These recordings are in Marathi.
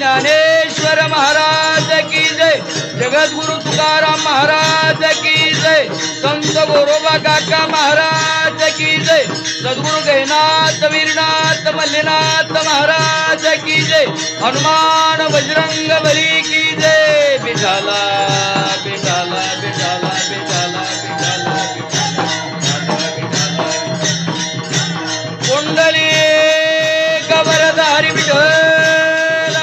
ज्ञानेश्वर महाराज की जय, जगद्गुरु तुकाराम महाराज की जय, संत गोरोबा काका महाराज की जय, सद्गुरु गैनाथ वीरनाथ मल्लीनाथ महाराज की जय, हनुमान बजरंग बली की जय। विठाला विठाला विठाला विठाला विठाला कुंडली कबरधारी विठ्ठल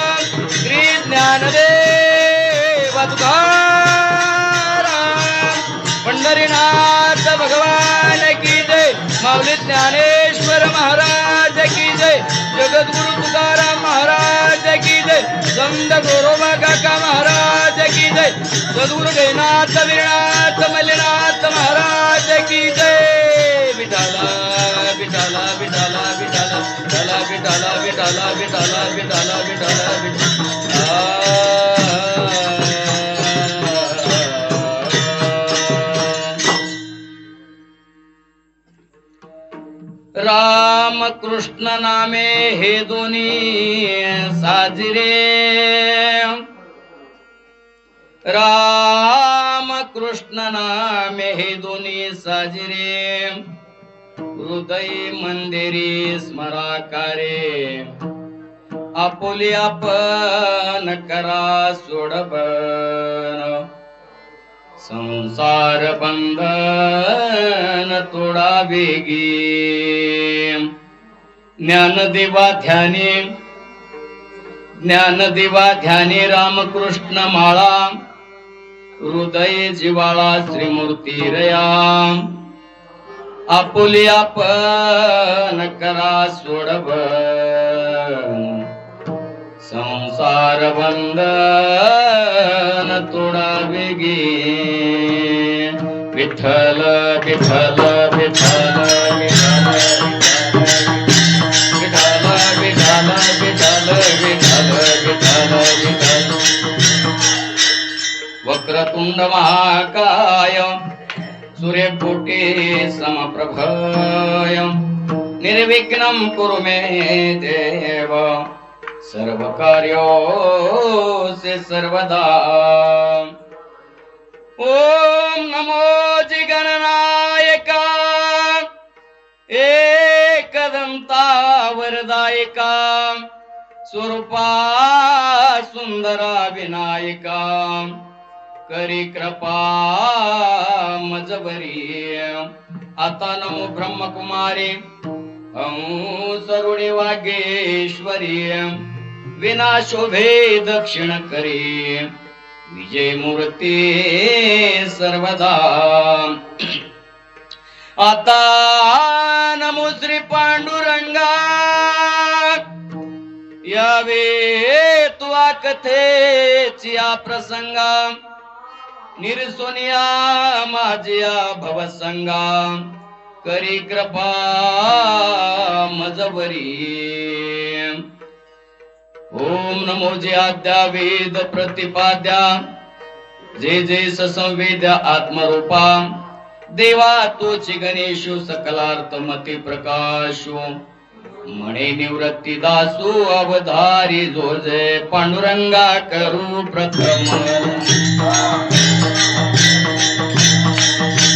श्री ज्ञानदेव तुकाराम पंढरीनाथ भगवान की जय, माऊली ज्ञानेश्वर महाराज की जय, जगद्गुरु तुकाराम महाराज की जय, संत गोरोबा काका महाराज की जय, सद्गुरु गैनाथ वीरनाथ मल्लीनाथ महाराज की जय। विठाला विठाला विठाला विठाला विठाला विठाला विठाला विठाला विठाला विठाला राम कृष्ण नामे हे दोन्ही साजरे, राम कृष्ण नामे हे दोन्ही साजरे, हृदय मंदिरी स्मराकारे, आपुले आपण करा सोडबन, संसार बंधन तोडा वेगी, ज्ञानदेवा ध्यानी रामकृष्ण माळा, हृदय जिवाळा श्रीमूर्ती रया, आपुले आपण करा सोडबन, संसार बंधन तोडा वेगी, विठ्ठल विठ्ठल विठ्ठल विठ्ठल विठ्ठल विठ्ठल विठ्ठल विठ्ठल विठ्ठल। वक्रतुंड महाकाय सूर्यकोटी समप्रभय, निर्विघ्नं कुरु मे देव, सर्व कार्यों सर्वदा। ओम नमो जिगणनायका, एकदंता वरदायका, स्वरूपा सुंदरा विनायका, करी कृपा मजबरी, आता नमो ब्रह्मकुमारी, हंसरुणी वागेश्वरी, विनाशोभे दक्षिण करी, विजय मूर्ती सर्वदा। आता नमो श्री पांडुरंगा, यावे तुआ कथेची प्रसंगा, निरसोनिया माझ्या भवसंगा, करी कृपा मजबरी। ओम नमो जे आद्या वेद प्रतिपाद्या, जे जे संवेद्या आत्मरूपा, देवा तोची गणेशु सकलार्थ मती प्रकाशो, मणे निवृत्ती दासो अवधारी जो जय, पांडुरंगा करू प्रथम,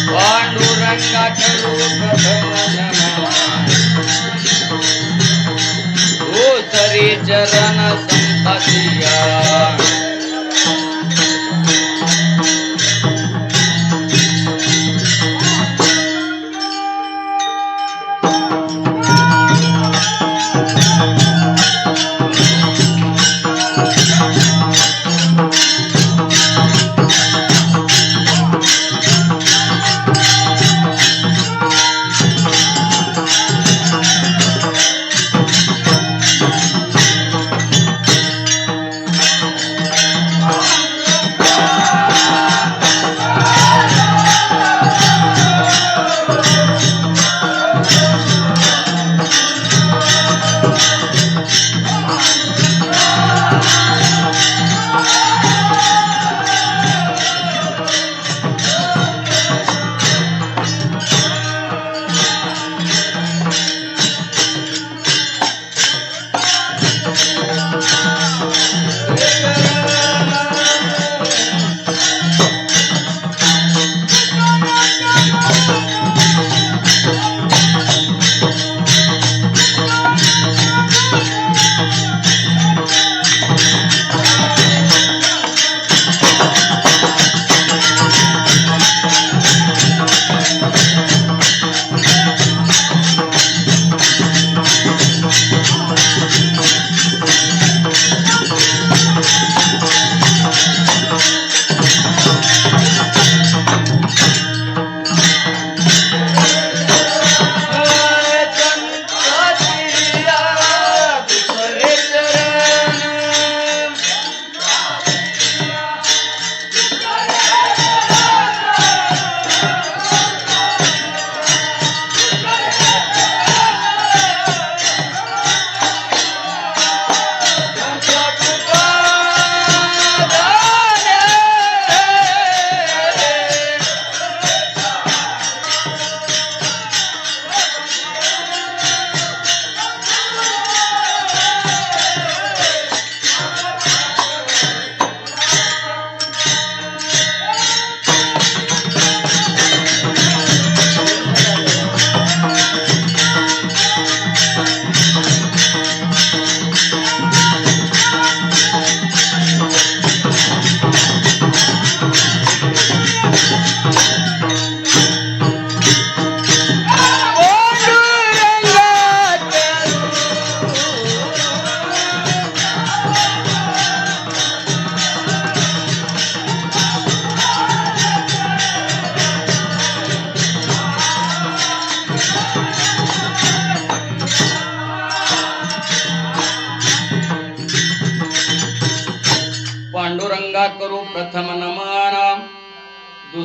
पांडुरंगा करू प्रथम तरी चरण संपतिया।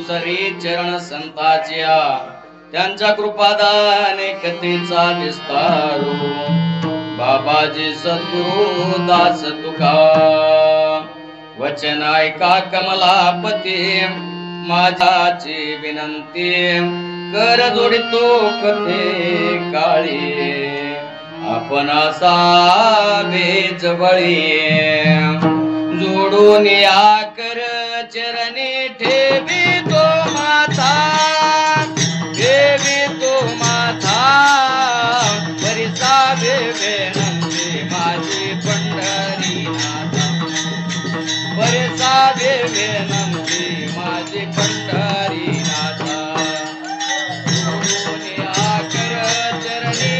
कुसरी चरण संताच्या त्यांच्या कृपादाने कथेचा विस्तारू बाबाजी सद्गुरु दास तुका वचन ऐका कमलापती माझाची विनंती कर जोडितो कथे काळी आपण सावे जवळी जोडून या कर चरणी ठेवी तो माथा ठेवी तो माथा परिसावे विनंती माझी पंढरीनाथा परिसावे विनंती माझी पंढरीनाथा जोडून या कर चरणी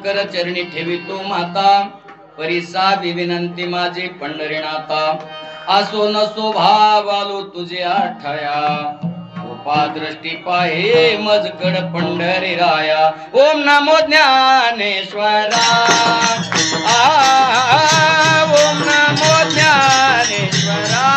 कर चरणी ठेवितो माता परिसा विनंती माझी पंढरीनाथा असो नसो भावालो तुझे आठया कृपा दृष्टी पाहे मजकड पंढरी राया ओम नमो ज्ञानेश्वरा ओम नमो ज्ञानेश्वरा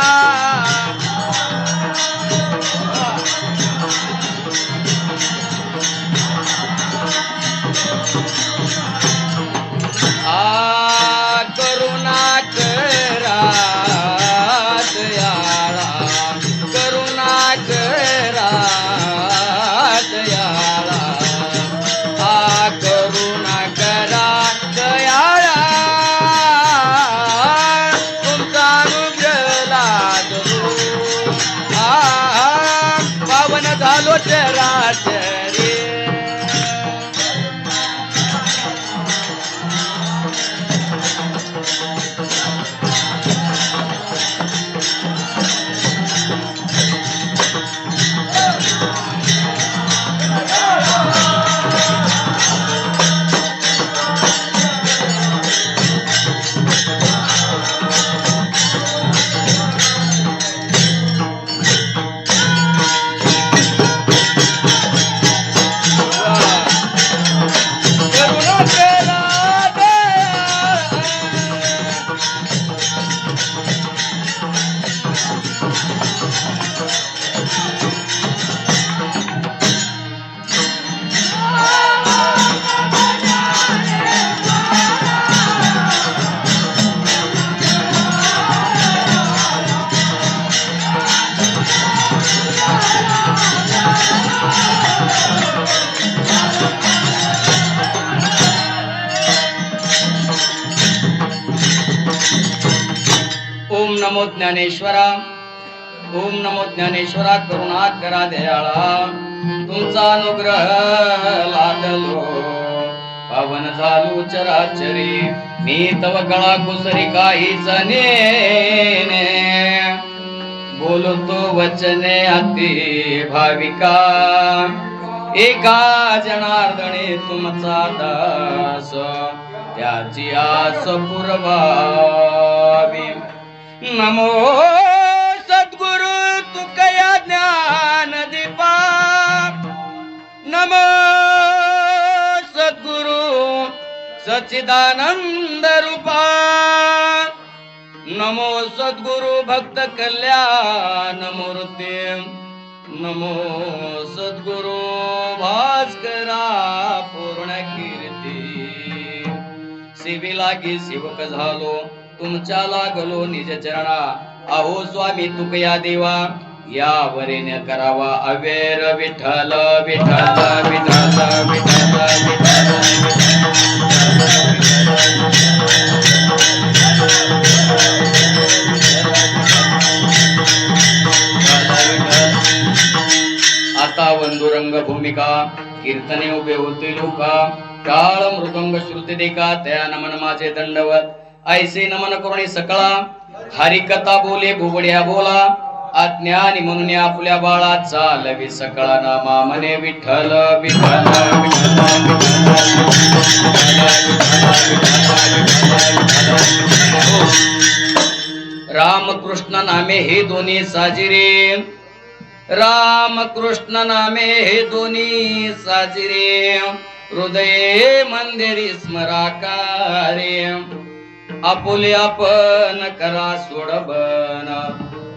नमो ज्ञानेश्वरा ओम नमो ज्ञानेश्वरा करुणा करा दयाळा तुमचा अनुग्रह लादलो पावन झालो चराचरी मी तव गळा कुसरी काही जने बोलतो वचने अति भाविका एका जनार्दने तुमचा दास त्याची आस पुरवावी नमो सद्गुरु तुकया ज्ञान दीपा नमो सद्गुरु सच्चिदानंद रूपा नमो सद्गुरु भक्त कल्याण मूर्ती नमो सद्गुरु भास्करा पूर्ण कीर्ती सेवेलागी सेवक झालो तुमच्या लागलो निज चरणा अहो स्वामी तुकया देवा या वरेने करावा अवेर विठ्ठल विठ्ठल विठ्ठल विठ्ठल विठ्ठल चतुरंग भूमिका कीर्तने उभे होते लोका काळ मृदंग श्रुती देखा त्या नमन माझे दंडवत ऐसे नमन करुणी सकळा हरिकथा बोले भुवड्या बोला अज्ञानी म्हणून आपल्या बाळा चालवी सकळा नामा मने विठ्ठल विठ्ठल राम कृष्ण नामे हे दोन्ही साजिरे राम कृष्ण नामे हे दोन्ही साजिरे हृदये मंदिरी स्मराकारे आपुले आपण करा सोडबन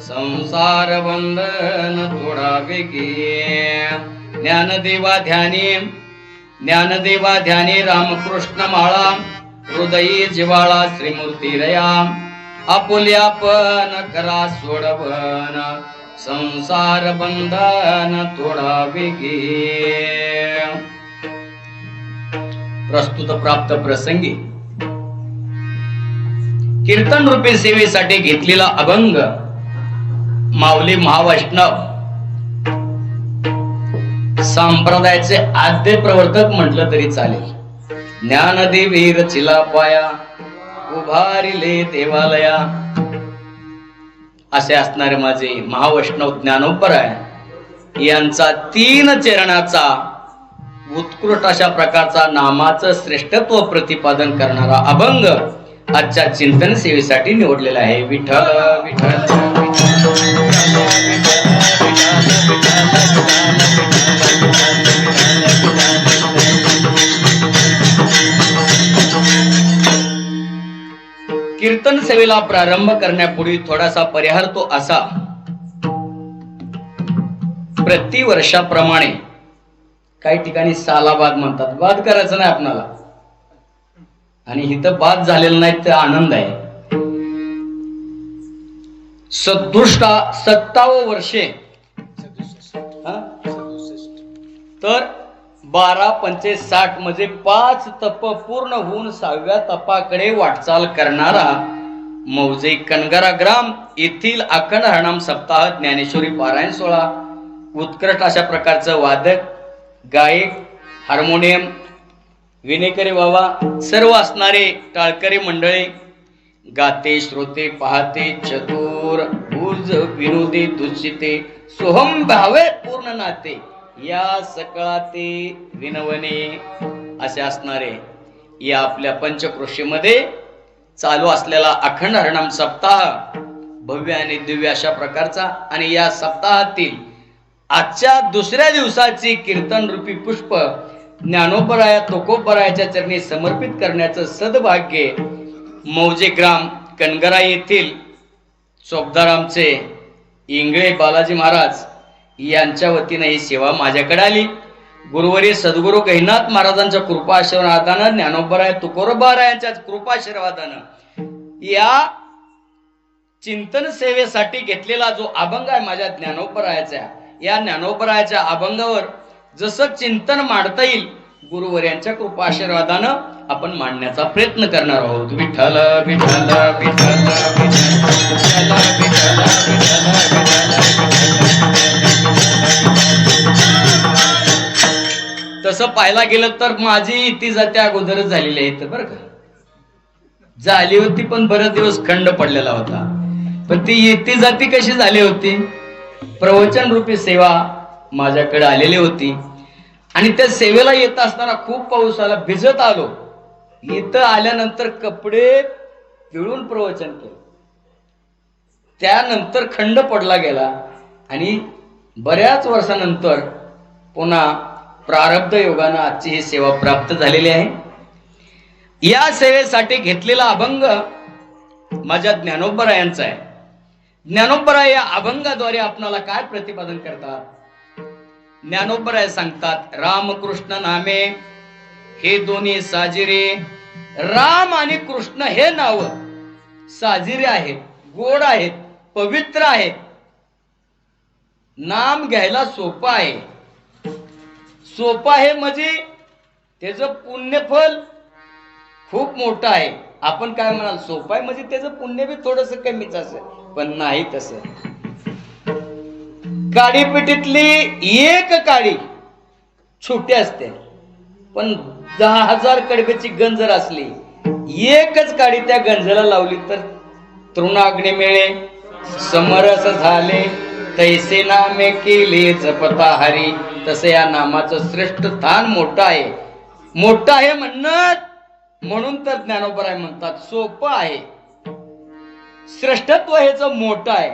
संसार बंधन तोडावे गे ज्ञानदेवा ध्यानी रामकृष्ण माळा हृदयी जिवाळा श्रीमूर्ती रया आपुले आपण करा सोडबन संसार बंधन तोडावे गे. प्रस्तुत प्राप्त प्रसंगी कीर्तन रूपी सेवेसाठी घेतलेला अभंग माऊली महावैष्णव संप्रदायाचे आद्य प्रवर्तक म्हटलं तरी चालेल. ज्ञानदेवी रचिला पाया उभारिले देवालया असे असणारे माझे महावैष्णव ज्ञानोबराय यांचा 3 चरणाचा उत्कृष्ट अशा प्रकारचा नामाचं श्रेष्ठत्व प्रतिपादन करणारा अभंग आजच्या चिंतन सेवेसाठी निवडलेला आहे. विठ्ठल विठ्ठल कीर्तन सेवेला प्रारंभ करण्यापूर्वी थोडासा परिहार तो असा. प्रतिवर्षाप्रमाणे काही ठिकाणी सालाबाद म्हणतात. बाद करायचं नाही आपणाला आणि इथं बाद झालेलं नाही तर आनंद आहे. 57 वर्षे तर 12-5 म्हणजे 5 तप पूर्ण होऊन 6व्या तपाकडे वाटचाल करणारा मौजे कनगरा ग्राम येथील अखंड हरनाम सप्ताह ज्ञानेश्वरी पारायण सोहळा उत्कृष्ट अशा प्रकारचं वादक गायक हार्मोनियम विनेकरी बाबा सर्व असणारे टाळकरी मंडळी गाते श्रोते पाहते चतुर भुज विनोदी दुचिते सोहम भावे पूर्ण नाते या सकळाते विनवणे असे असणारे या आपल्या पंचक्रोशीमध्ये चालू असलेला अखंड हरनाम सप्ताह भव्य आणि दिव्य अशा प्रकारचा आणि या सप्ताहातील आजच्या दुसऱ्या दिवसाची कीर्तन रूपी पुष्प ज्ञानोबराया तुकोबरायाच्या चरणी समर्पित करण्याचं सद्भाग्य मौजे ग्राम कनगरा येथील चोपदार आमचे इंगळे बालाजी महाराज यांच्या वतीनं ही सेवा माझ्याकडे आली. गुरुवारी सद्गुरु गहिनाथ महाराजांच्या कृपा आशीर्वादानं ज्ञानोबराया तुकोबरायांच्या कृपा आशीर्वादानं या चिंतन सेवेसाठी घेतलेला जो अभंग आहे माझ्या ज्ञानोबरायाचा या ज्ञानोबरायाच्या अभंगावर जसं चिंतन मांडता येईल गुरुवर्यांच्या कृपा आशीर्वादानं आपण मांडण्याचा प्रयत्न करणार आहोत. विठ्ठल विठ्ठल विठ्ठल तसं पाहायला गेलं तर माझी इति जाती अगोदरच झालेली आहे बरं का. झाली होती पण बरेच दिवस खंड पडलेला होता. पण ती इति जाती कशी झाली होती. प्रवचन रूपी सेवा माझ्याकडे आलेली होती आणि त्या सेवेला येत असताना खूप पाऊस आला. भिजत आलो. इथं आल्यानंतर कपडे पिळून प्रवचन केलं. त्यानंतर खंड पडला गेला आणि बऱ्याच वर्षानंतर पुन्हा प्रारब्ध योगानं आजची ही सेवा प्राप्त झालेली आहे. या सेवेसाठी घेतलेला अभंग माझ्या ज्ञानोबरायांचा आहे. ज्ञानोबराय या अभंगाद्वारे आपणाला काय प्रतिपादन करतात. ज्ञानोबराय सांगतात रामकृष्ण नामे हे दोन्ही साजिरे. राम आणि कृष्ण हे नाव साजिरे आहेत, गोड आहेत, पवित्र आहेत. नाम घ्यायला सोपं आहे. सोपं आहे म्हणजे त्याचं पुण्यफल खूप मोठं आहे. आपण काय म्हणाल सोपं आहे म्हणजे त्याचं पुण्य बी थोडस कमीच असेल, पण नाही तसं. काडीपेटीतली एक काडी छोटी असते, पण 10,000 कडब्याची गंज जर असली, एकच काडी त्या गंजाला लावली तर तृणाग्नी मिळे, समरस झाले, तैसे नामे केले जपता हरी. तसे या नामाचं श्रेष्ठ स्थान मोठं आहे. मोठं आहे म्हणून तर ज्ञानोबराय म्हणतात सोपं आहे. श्रेष्ठत्व हेच मोठं आहे.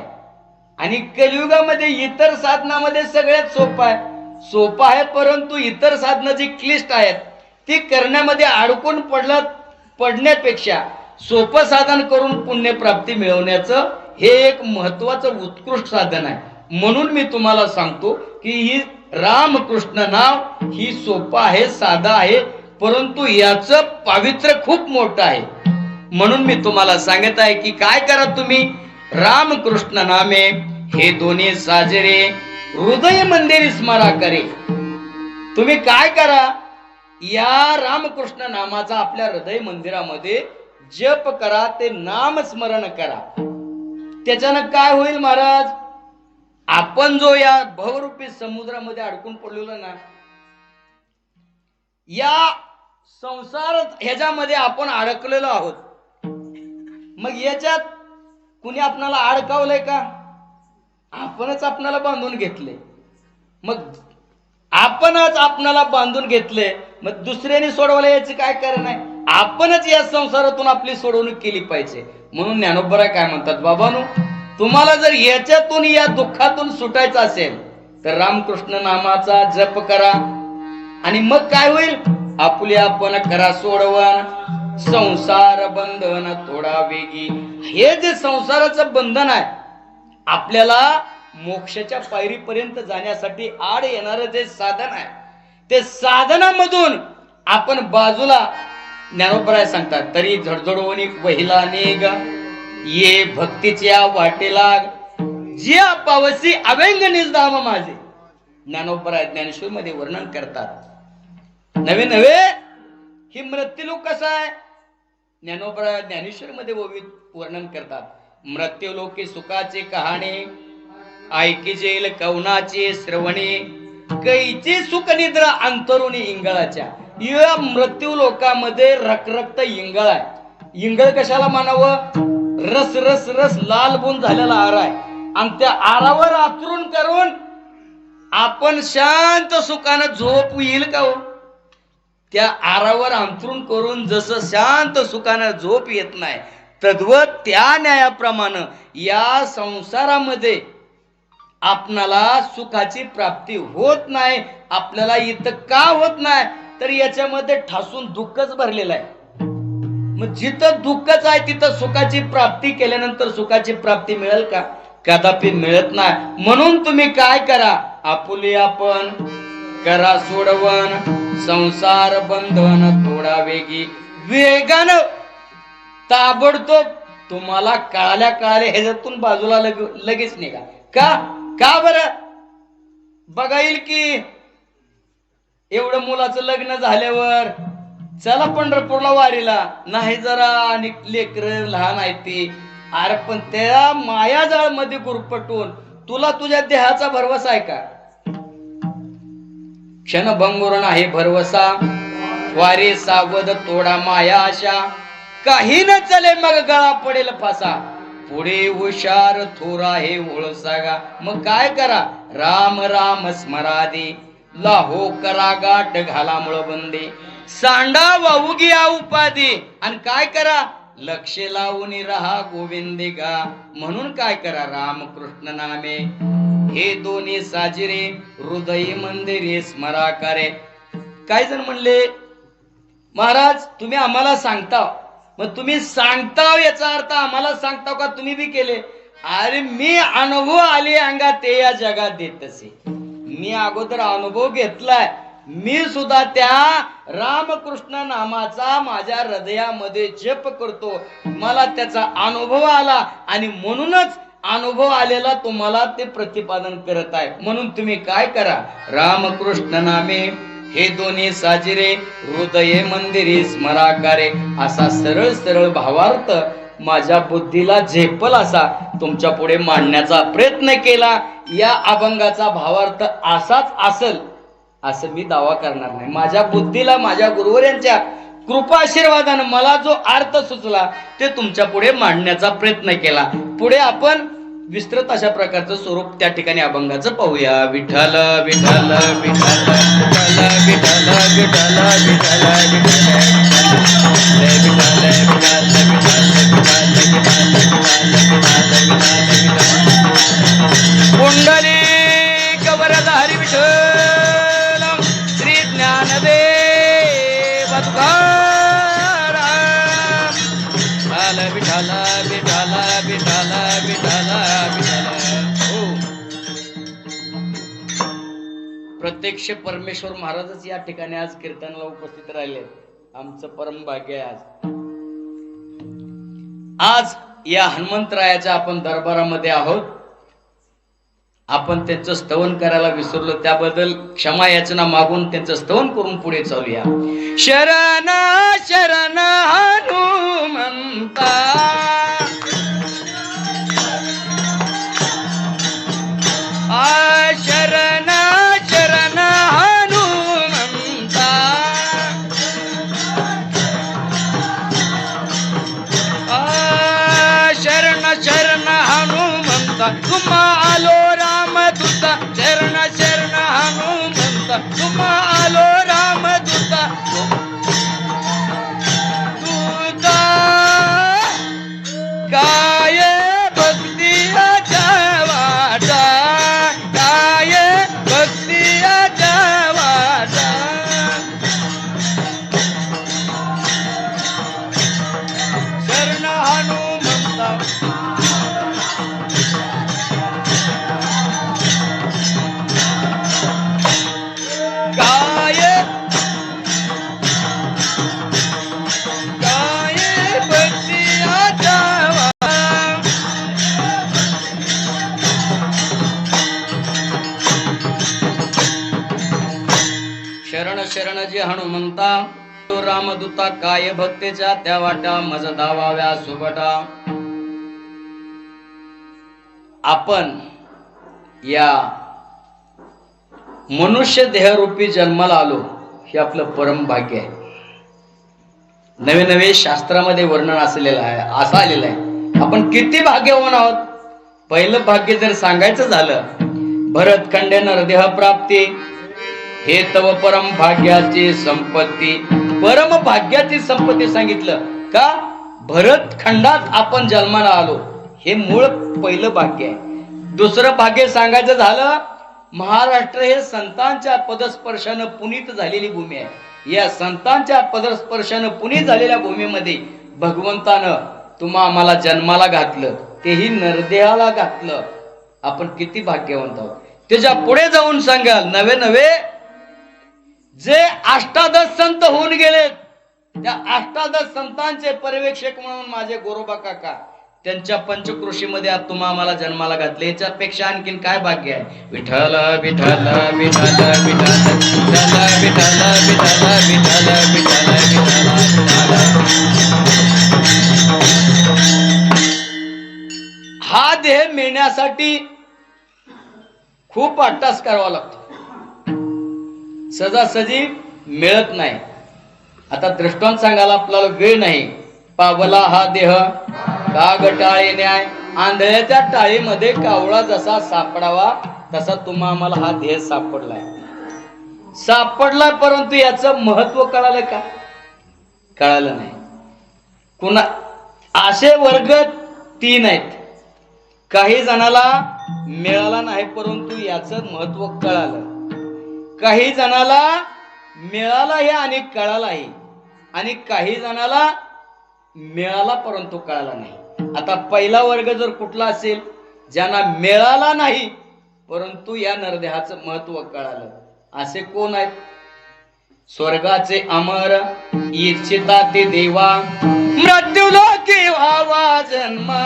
आणि कलियुगामध्ये इतर साधनामध्ये सगळ्यात सोपं आहे, परंतु इतर साधनं जी क्लिष्ट आहेत ती करण्यामध्ये अडकून पडण्यापेक्षा सोपं साधन करून पुण्यप्राप्ती मिळवण्याचं हे एक महत्वाचं उत्कृष्ट साधन आहे. म्हणून मी तुम्हाला सांगतो की ही रामकृष्ण नाव ही सोपं आहे, साधं आहे, परंतु याचं पावित्र्य खूप मोठं आहे. म्हणून मी तुम्हाला सांगत आहे की काय करा तुम्ही, रामकृष्ण नामे हे दोन्ही साजरे, हृदय मंदिर स्मरा करे. तुम्ही काय करा, या रामकृष्ण नामाचा आपल्या हृदय मंदिरामध्ये जप करा, ते नाम स्मरण करा. त्याच्यानं काय होईल महाराज, आपण जो या भवरूपी समुद्रामध्ये अडकून पडलेलो ना, या संसार ह्याच्यामध्ये आपण अडकलेलो आहोत. मग याच्यात कुणी आपणाला अडकावलंय का? आपणच आपणाला बांधून घेतले. मग आपणच आपणाला बांधून घेतले, मग दुसऱ्याने सोडवायला याचे काय कारण आहे? आपणच या संसारातून आपली सोडवणूक केली पाहिजे. म्हणून ज्ञानोबराय काय म्हणतात, बाबांनो, तुम्हाला जर याच्यातून या दुःखातून सुटायचं असेल तर रामकृष्ण नामाचा जप करा. आणि मग काय होईल, आपली आपण करा सोडवण, संसार बंधन थोडा वेगी. हे जे संसाराचं बंधन आहे, आपल्याला मोक्षाच्या पायरीपर्यंत जाण्यासाठी आड येणारं जे साधन आहे, ते साधनामधून आपण बाजूला, ज्ञानोबराय सांगतात, तरी झडझडवणी वहिला नेग, ये भक्तीच्या वाटेला जे पावसी अव्यंग निजधाम माझे. ज्ञानोबराय ज्ञानेश्वर मध्ये वर्णन करतात. नवे ही मृत्यूलोक कसा आहे, ज्ञानोबराय ज्ञानेश्वर मध्ये वर्णन करतात. मृत्यूलोके सुखाचे कहाणे, ऐकी जेल कवनाचे श्रवणे, कैचे सुख निद्रा अंतरुणी इंगळाच्या. या मृत्यू लोकामध्ये रखरक्त इंगळ आहे. इंगळ कशाला मानावं, रस रस रस लाल बुन झालेला आर आहे, आणि त्या आरावर आतरून करून आपण शांत सुखानं झोप येईल का हो? त्या आरावर अंतरून करून जसं शांत सुखानं झोप येत नाही, तद्वत त्या न्यायाप्रमाणे या संसारामध्ये आपणाला सुखाची प्राप्ती होत नाही. आपल्याला इथं का होत नाही, तर याच्यामध्ये ठासून दुःखच भरलेलं आहे. मग जिथं दुःखच आहे तिथं सुखाची प्राप्ती केल्यानंतर सुखाची प्राप्ती मिळेल का? कदापि मिळत नाही. म्हणून तुम्ही काय करा, आपुले आपण करा सोडवण, संसार बंधन थोडा वेगी. वेगानं ताबडतोब तुम्हाला कळाल्या ह्याच्यातून बाजूला लगेच निघा. का बरं? बघा येईल की एवढं मुलाचं लग्न झाल्यावर चला पंढरपूरला वारीला, नाही जरा आणि लेकर लहान आहे ती, अरे पण त्या मायाजाळ मध्ये गुरपटून तुला तुझ्या देहाचा भरवसा आहे का? क्षणभंगुर नाही भरवसा, वारे सावध तोडा माया आशा, काही न चले मग गळा पडेल फासा, पुढे हुशार थोरा हे ओळसागा. मग काय करा, राम राम स्मरादे, लाहो करा गाठ घाला मुळबंदे, सांडा वाहू घ्या उपाधी, आणि काय करा, लक्ष लावून राहा गोविंदे गा. म्हणून काय करा, रामकृष्ण नामे हे दोन्ही साजिरे, हृदय मंदिरे स्मरा करे. काय जण म्हणले, महाराज तुम्ही आम्हाला सांगता, मग तुम्ही सांगता याचा अर्थ आम्हाला सांगता का तुम्ही बी केले? अरे मी अनुभव आले अंगात ते या जगात देत असे. मी अगोदर अनुभव घेतलाय. मी सुद्धा त्या रामकृष्ण नामाचा माझ्या हृदयामध्ये जप करतो. मला त्याचा अनुभव आला आणि म्हणूनच अनुभव आलेला तुम्हाला ते प्रतिपादन करत आहे. म्हणून तुम्ही काय करा, रामकृष्ण नामे हे दोन्ही साजिरे, हृदय मंदिरे स्मराकारे. असा सरळ सरळ भावार्थ माझ्या बुद्धीला झेपल असा तुमच्या पुढे मांडण्याचा प्रयत्न केला. या अभंगाचा भावार्थ असाच असेल असं मी दावा करणार नाही. माझ्या बुद्धीला माझ्या गुरुवर्यांच्या कृपा आशीर्वादानं मला जो अर्थ सुचला ते तुमच्या पुढे मांडण्याचा प्रयत्न केला. पुढे आपण विस्तृत अशा प्रकारचं स्वरूप त्या ठिकाणी अभंगाचं पाहूया. विठ्ठल विठ्ठल विठ्ठल विठ्ठल विठ्ठल विठ्ठल कुंडली कवरधारी विठ्ठल श्री ज्ञानदेव तुकाराम विठ्ठल विठ्ठल विठ्ठल विठ्ठल विठ्ठल. हो, प्रत्यक्ष परमेश्वर महाराजच या ठिकाणी आज कीर्तनाला उपस्थित राहिले. आमचं परम भाग्य आहे. आज या हनुमंतरायाच्या आपण दरबारामध्ये आहोत. आपण त्यांचं स्तवन करायला विसरलो, त्याबद्दल क्षमा याचना मागून त्यांचं स्तवन करून पुढे चालूया. शरण शरण हनुमंता शरण शरण हनुमंता शरण शरण हनुमंता तुम्हा आलो रामदूता. शरण शरण हनुमंता तुम्हा आलो रामदूता. दूता काय भक्तीच्या वाटा, काय भक्तीच्या वाटा. शरण हनुमंता शरण शरण जे हनुमंता तो रामदूता काय भक्तेच्या त्या वाटा मज धावाव्या सुबटा. आपण या मनुष्य देहरूपी जन्माला आलो हे आपलं परम भाग्य आहे. नवे नवे शास्त्रामध्ये वर्णन असलेलं आहे, असं आलेलं आहे. आपण किती भाग्यवान आहोत. पहिलं भाग्य जर सांगायचं झालं, भरतखंडे नरदेह प्राप्ती हे तव परम भाग्याची संपत्ती. परम भाग्याची संपत्ती सांगितलं का? भरतखंडात आपण जन्माला आलो हे मूळ पहिलं भाग्य आहे. दुसरं भाग्य सांगायचं झालं, महाराष्ट्र हे संतांच्या पदस्पर्शानं पुनीत झालेली भूमी आहे. या संतांच्या पदस्पर्शानं पुनीत झालेल्या भूमीमध्ये भगवंतानं तुम्हा आम्हाला जन्माला घातलं, तेही नरदेहाला घातलं. आपण किती भाग्यवंत आहोत. त्याच्या पुढे जाऊन सांगाल, नवे नवे जे अष्टादश संत होऊन गेलेत, त्या अष्टादश संतांचे पर्यवेक्षक म्हणून माझे गोरोबा काका, त्यांच्या पंचकृषीमध्ये आज तुम्हा आम्हाला जन्माला घातले. याच्यापेक्षा आणखीन काय भाग्य आहे. विठ्ठल विठ्ठल विठ्ठल विठ्ठल विठ्ठल विठ्ठल विठ्ठल विठ्ठल हा देह मिळण्यासाठी खूप अट्टास करावा लागतो. सहजासहजी मिळत नाही. आता दृष्टांत सांगायला आपल्याला वेळ नाही. पावला हा देह काग टाळे न्याय. आंधळ्याच्या टाळीमध्ये कावळा जसा सापडावा तसा तुम्हा आम्हाला हा देह सापडला, परंतु याचं महत्व कळालं का? कळालं नाही. कुणा असे वर्ग 3 आहेत. काही जणाला मिळाला नाही, परंतु याचं महत्व कळालं. काही जणाला मिळालाही आणि कळालाही, आणि काही जणाला मिळाला परंतु कळाला नाही. आता पहिला वर्ग जर कुठला असेल, ज्यांना मिळाला नाही परंतु या नरदेहाचं महत्व कळालं, असे कोण आहेत? स्वर्गाचे अमर इच्छिता ते देवा, मृत्यू लोकी व्हावा जन्मा.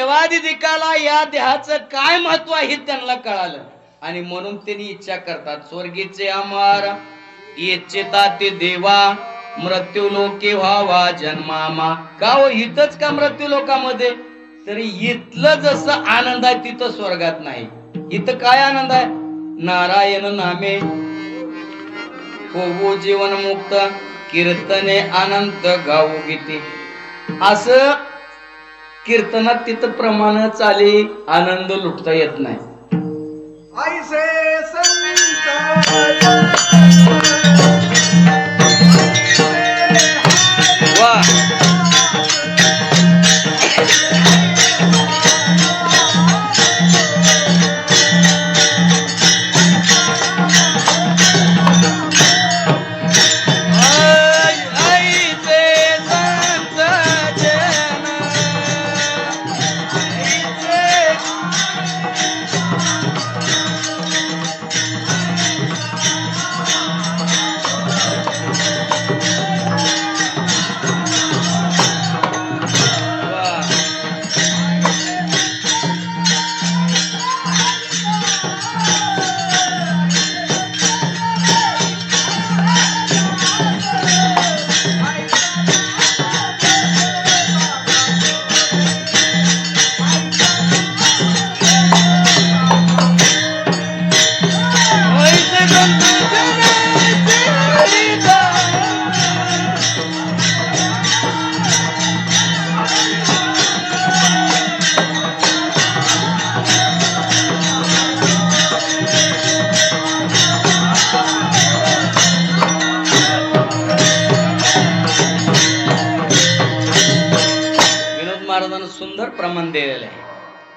देवादिदिकाला या देहाचं काय महत्व आहे त्यांना कळालं आणि म्हणून त्यांनी इच्छा करतात स्वर्गीचे अमर इच्छिता ते देवा मृत्यू लोके व्हावा जन्मामा का हो इथंच का मृत्यू लोकामध्ये तरी इथलं जसं आनंद आहे तिथं स्वर्गात नाही इथं काय आनंद आहे नारायण नामे होवो जीवन मुक्त कीर्तने अनंत गावो गीते असं कीर्तनात तिथं प्रमाण चाले आनंद लुटता येत नाही ऐसे संत वा सुंदर प्रमाण दिलेलं आहे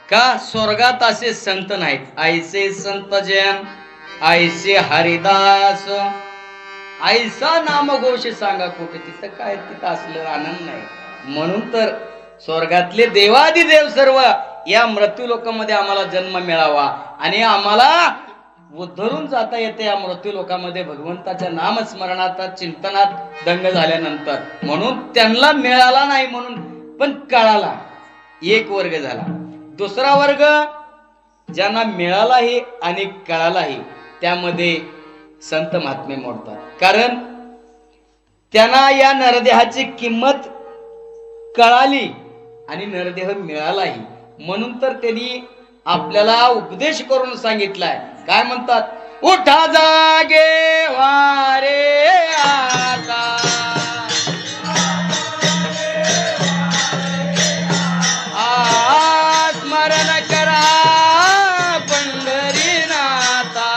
का स्वर्गात असे संत नाहीत ऐसे संत जन ऐसे हरिदास ऐसा नामघोष सांगा कुठे तिथं काय तिथं असलं आनंद नाही म्हणून तर स्वर्गातले देवादिदेव सर्व या मृत्यू लोकांमध्ये आम्हाला जन्म मिळावा आणि आम्हाला उद्धरून जाता येते या मृत्यू लोकांमध्ये भगवंताच्या नामस्मरणात चिंतनात दंग झाल्यानंतर म्हणून त्यांना मिळाला नाही म्हणून पण कळाला एक वर्ग झाला दुसरा वर्ग ज्यांना मिळालाही आणि कळालाही त्यामध्ये संत महात्मे मोडतात कारण त्यांना या नरदेहाची किंमत कळाली आणि नरदेह मिळालाही म्हणून तर त्यांनी आपल्याला उपदेश करून सांगितलाय काय म्हणतात उठा जागे वारे आता स्मरण करा पंढरीनाथा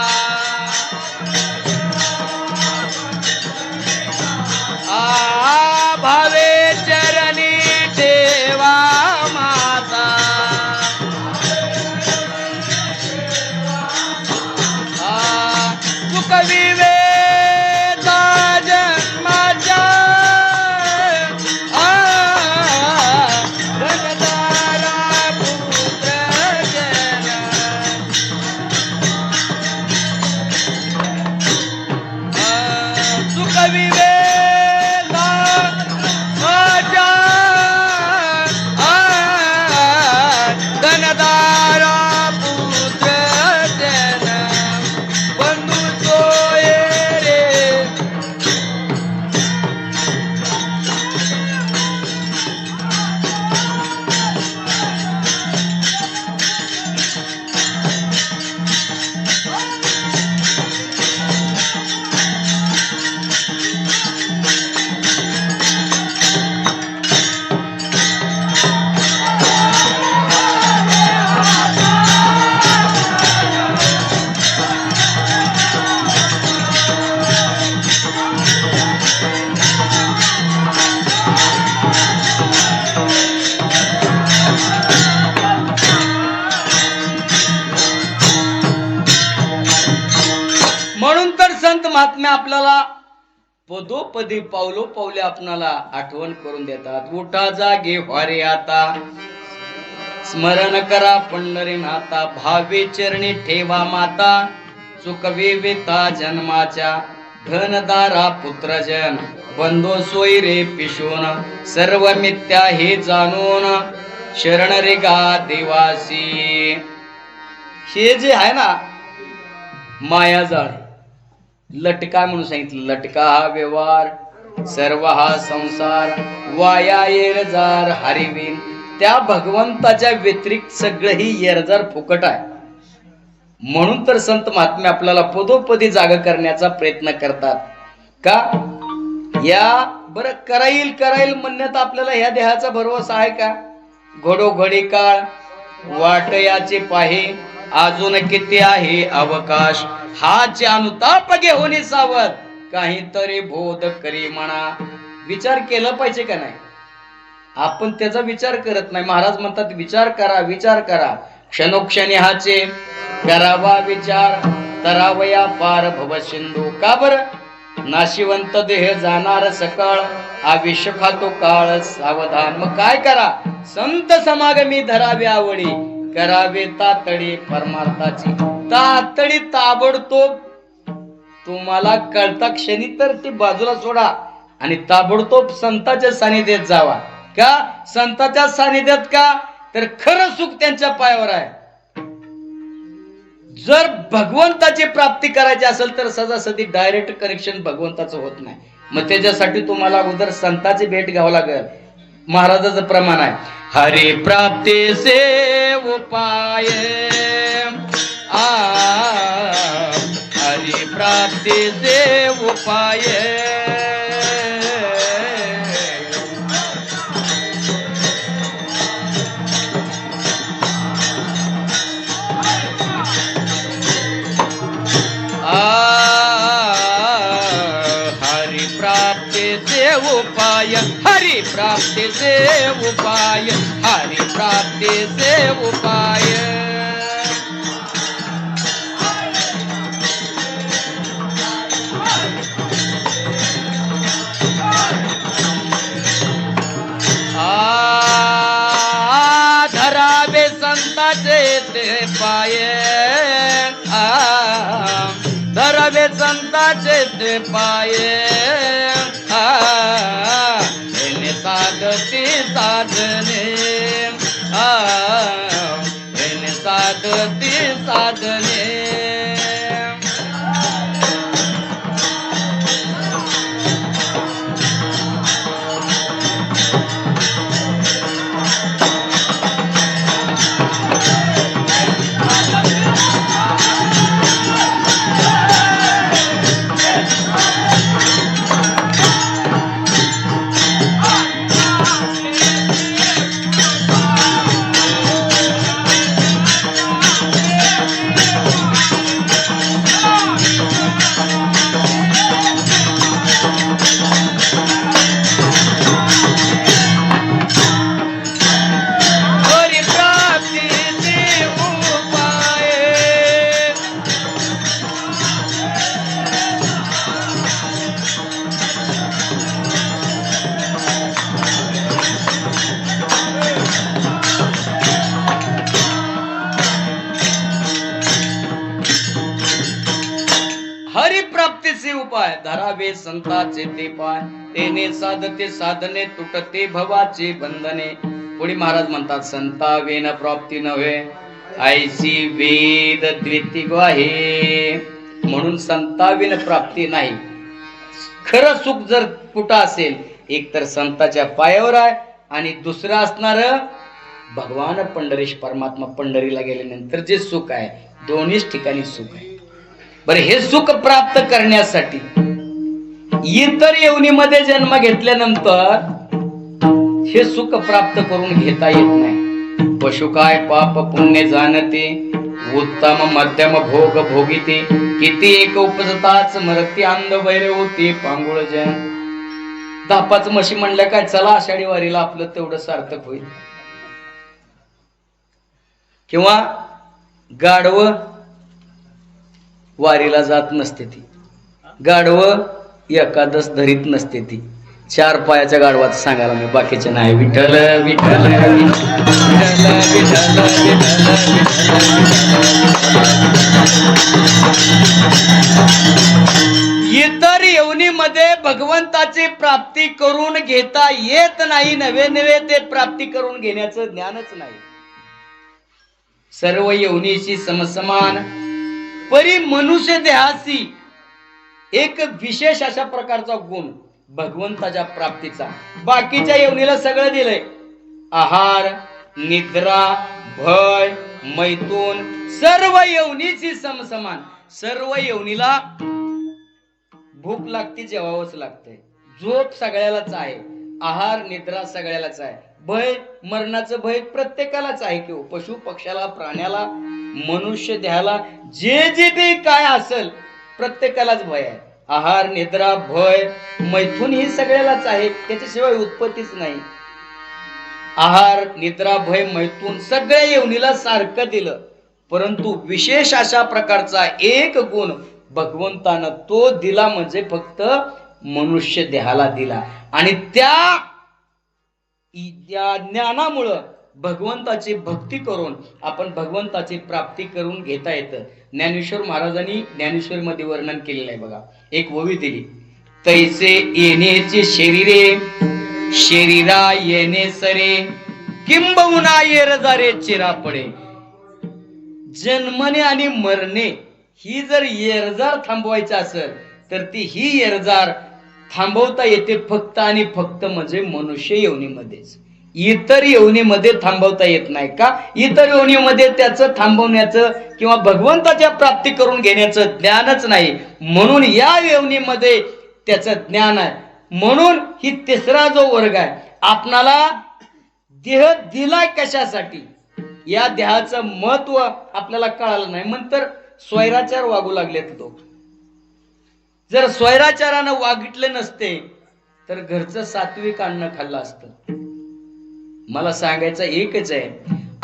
भावे चरणी ठेवा माता चुकविवे महात्म्या आपल्याला पदोपदी पावलो पावले आपणाला आठवण करून देतात उठा जागे व्हारे आता स्मरण करा पंढरीनाथा भावे चरणी ठेवा माता चुकवे वेता जन्माच्या धनदारा पुत्रजन बंधो सोयरे पिशून सर्व मिथ्या हे जाणून शरण रे गा देवासी. हे जे आहे ना मायाजाळ, लटका म्हणून सांगितलं. लटका हा व्यवहार, सर्व हा संसार, वाया येरजार हरिविन. त्या भगवंताच्या व्यतिरिक्त सगळं ही येरजार फुकट आहे. म्हणून तर संत महात्मे आपल्याला पदोपदी जाग करण्याचा प्रयत्न करतात. का या बरं कराईल म्हणण्यात आपल्याला ह्या देहाचा भरवसा आहे का? घडोघडी काळ वाट याचे पाहे, अजून किती आहे अवकाश. हाचे अनुताप घेऊन सावध, काहीतरी बोध करी म्हणा. विचार केला पाहिजे का नाही? आपण त्याचा विचार करत नाही. महाराज म्हणतात विचार करा, विचार करा. क्षणोक्षणी हाचे करावा विचार, तरावया पार भव सिंधू. का बर? नाशिवंत देह जाणार सकाळ, आविष्य खातो काळ सावधान. मग काय करा? संत समागमी धरावे आवडी, करावे तातडी परमार्थाची. तातडी ताबडतोब तुम्हाला कळता क्षणी तर ती बाजूला सोडा आणि ताबडतोब संतांच्या सानिध्यात जावा. का? संतांच्या सानिध्यात का? तर खरं सुख त्यांच्या पायावर आहे. जर भगवंताची प्राप्ती करायची असेल तर सजासजी डायरेक्ट कनेक्शन भगवंताचं होत नाही. मग त्याच्यासाठी तुम्हाला अगोदर संतांची भेट घ्यावं लागेल. महाराजाचं प्रमाण आहे, हरी प्राप्ती से उपाय, हरी प्राप्ती से उपाय. हरि प्राप्ति से उपाय, हरि प्राप्ति से उपाय, हरि प्राप्ति से उपाय. धरावे संताचे ते पाय, धरावे संताचे ते पाये. एने साधती साधने, एने साधती साधने. हरिप्राप्तीचे उपाय, धरावे संताचे ते पाय. तेने साधते साधने, तुटते भवाचे बंधने. पुढे महाराज म्हणतात, संतावेन प्राप्ती नव्हे, ऐसी वेद द्वितीय आहे. म्हणून संतावेन प्राप्ती नाही. खरं सुख जर कुठं असेल, एक तर संताच्या पायावर आहे आणि दुसरं असणार भगवान पंढरीश परमात्मा पंढरीला गेल्यानंतर जे सुख आहे, दोन्हीच ठिकाणी सुख आहे. बरं, हे सुख प्राप्त करण्यासाठी इतर योनीमध्ये जन्म घेतल्यानंतर हे सुख प्राप्त करून घेता येत नाही. पशु काय पाप पुण्य जाणते, उत्तम मध्यम भोग भोगिते. किती एक उपजताच मरती अंध वैर होते पांगुळ जन. दापाच म्हशी म्हणलं काय, चला आषाढी वारीला आपलं तेवढं सार्थक होईल. किंवा गाढव वारीला जात नसते ती, गाढव एकादश धरीत नसते ती. 4 पायाच्या गाढवात सांगायला मी, बाकीचे नाही. विठ्ठल विठ्ठल विठ्ठल विठ्ठल. इतर योनीमध्ये भगवंताची प्राप्ती करून घेता येत नाही, नवे नवे ते प्राप्ती करून घेण्याचं ज्ञानच नाही. सर्व योनीशी समसमान परी मनुष्य देहासी एक विशेष अशा प्रकारचा गुण भगवंताच्या प्राप्तीचा. बाकीच्या योनीला सगळं दिलंय, आहार, निद्रा, भय, मैथून, सर्व योनीची समसमान. सर्व योनीला भूक लागते, जेवावंच लागतंय. झोप सगळ्यालाच आहे, आहार निद्रा सगळ्यालाच आहे, भय मरणाचं भय प्रत्येकालाच आहे की पशु पक्षाला, प्राण्याला, मनुष्य देहाला जे जे बी काय असेल प्रत्येकालाच भय आहे. आहार निद्रा भय मैथून ही सगळ्यालाच आहे, त्याच्याशिवाय उत्पत्तीच नाही. आहार निद्रा भय मैथून सगळ्या योनीला सारखं दिलं, परंतु विशेष अशा प्रकारचा एक गुण भगवंतानं तो दिला म्हणजे फक्त मनुष्य देहाला दिला. आणि त्या ज्ञानामुळं भगवंताची भक्ती करून आपण भगवंताची प्राप्ती करून घेता येतं. ज्ञानेश्वर महाराजांनी ज्ञानेश्वर मध्ये वर्णन केलेलं आहे बघा. एक ओवी दिली, तैसे येण्याचे शरीरे शरीरा येणे सरे किंबहुना येरजारे चिरा पडे. जन्मने आणि मरणे ही जर येरजार थांबवायची असेल तर ती ही येरजार थांबवता येते फक्त आणि फक्त म्हणजे मनुष्य योनीमध्येच. इतर योनीमध्ये थांबवता येत नाही का? इतर योनीमध्ये त्याचं थांबवण्याचं किंवा भगवंताच्या प्राप्ती करून घेण्याचं ज्ञानच नाही, म्हणून या योनीमध्ये त्याचं ज्ञान आहे. म्हणून ही तिसरा जो वर्ग आहे, आपणाला देह दिलाय कशासाठी, या देहाचं महत्व आपल्याला कळालं नाही, म्हणतर स्वैराचार वागू लागलेत लोक. जर स्वैराचारानं वागितलं नसते तर घरचं सात्विक अन्न खाल्लं असतं. मला सांगायचं एकच आहे,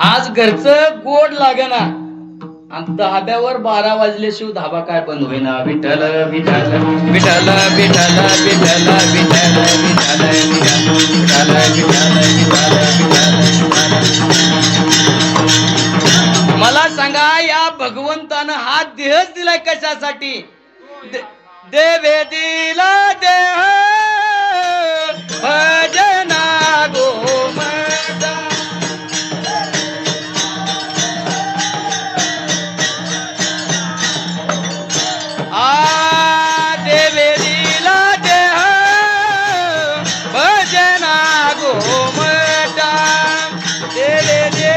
आज घरचं गोड लागेना आणि धाब्यावर 12 वाजल्याशिवाय धाबा काय बंद होईना. विठ्ठल विठ्ठल विठ्ठल विठ्ठल विठ्ठल विठ्ठल विठ्ठल विठ्ठल. मला सांगा, या भगवंतानं हा देहच दिलाय कशासाठी? देवे दिला देह भजना गोमदा. देवे दिला देह भजना गोमदा. देवे देह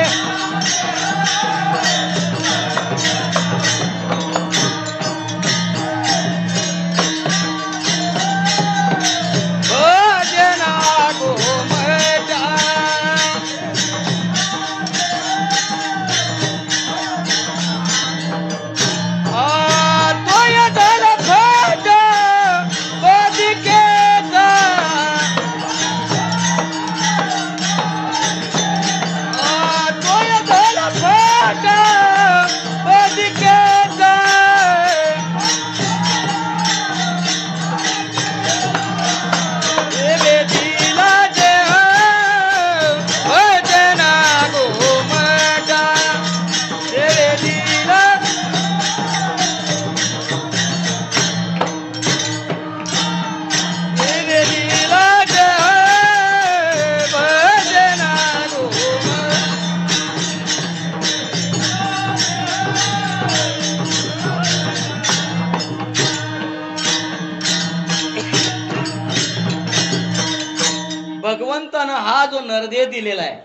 भगवंतानं हा जो नरदेह दिलेला आहे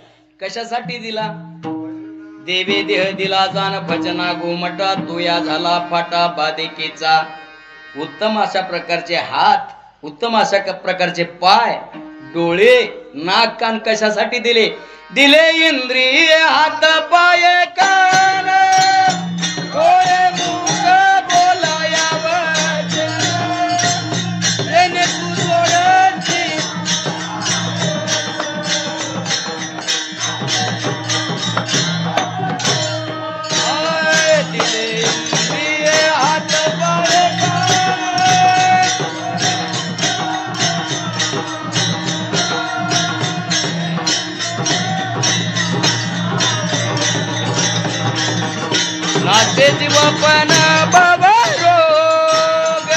कशासाठी दिला? देवे देह दिला जाण भजना गोमटा, तोया झाला फाटा बादेकेचा. उत्तम अशा प्रकारचे हात, उत्तम अशा प्रकारचे पाय, डोळे, नाक, कान कशासाठी दिले? दिले इंद्रिय हात पाय कान, डोळे मुख बोलाया वचन, येणे तू जोडची. दिले इंद्रिय हात पाय कान, नाते जीवपण बाबा रोग,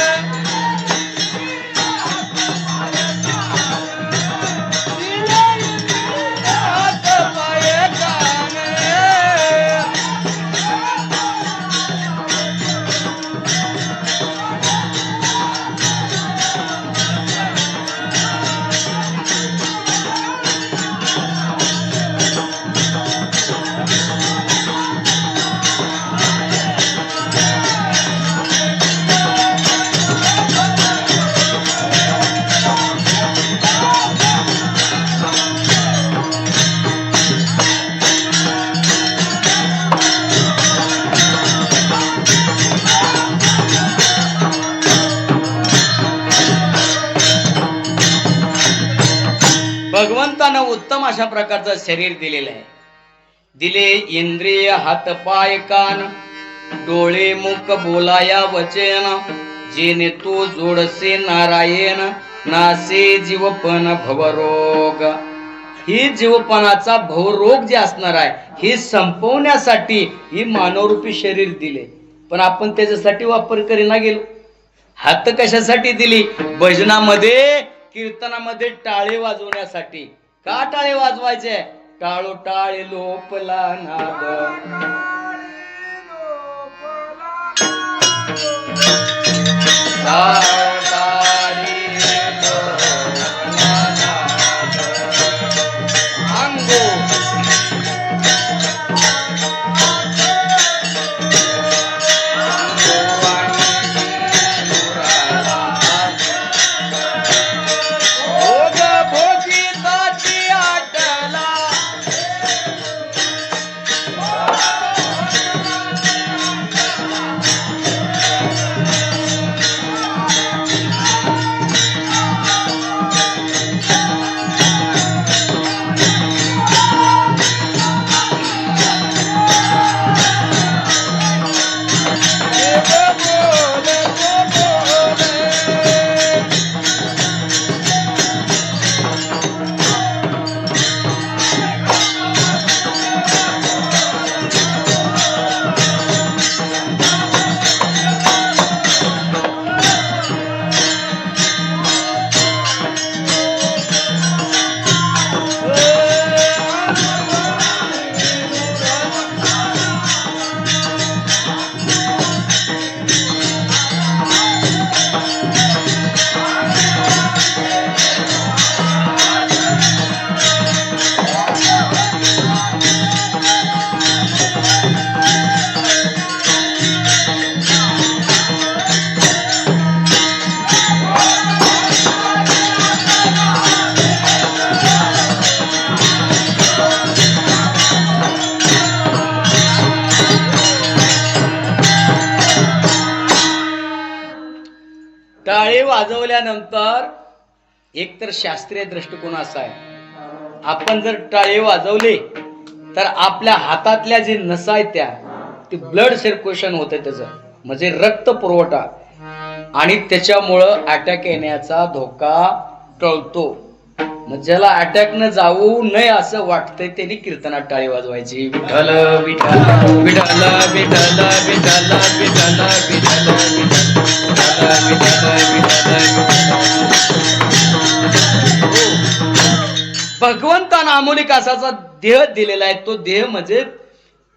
भगवंतानं उत्तम अशा प्रकारचं शरीर दिलेलं आहे. दिले इंद्रिय हात पाय कान डोळे मुख बोलाया वचन जेने तो जोडसे नारायण नासे जीवपण भवरोग. ही जीवपणाचा भवरोग जे असणार आहे हे संपवण्यासाठी ही मानवरूपी शरीर दिले. पण आपण त्याच्यासाठी वापर करीना गेलो. हात कशासाठी दिली? भजनामध्ये कीर्तनामध्ये टाळे वाजवण्यासाठी. का टाळे वाजवायचे? टाळो टाळे लोपला नाद टाळे वाजवल्यानंतर एक तर शास्त्रीय दृष्टिकोन असा आहे, आपण जर टाळे वाजवले तर आपल्या हातातल्या जे नसा आहेत त्या ते ब्लड सर्क्युलेशन होते, त्याचं म्हणजे रक्त पुरवठा, आणि त्याच्यामुळं अटॅक येण्याचा धोका टळतो. मग ज्याला अटॅक न जाऊ नये असं वाटतंय त्यांनी कीर्तनात टाळी वाजवायची. विठ्ठल विठ्ठल विठ्ठल विठ्ठल विठ्ठल विठ्ठल भगवंतानं आमोलिक असाचा देह दिलेला आहे. तो देह म्हणजे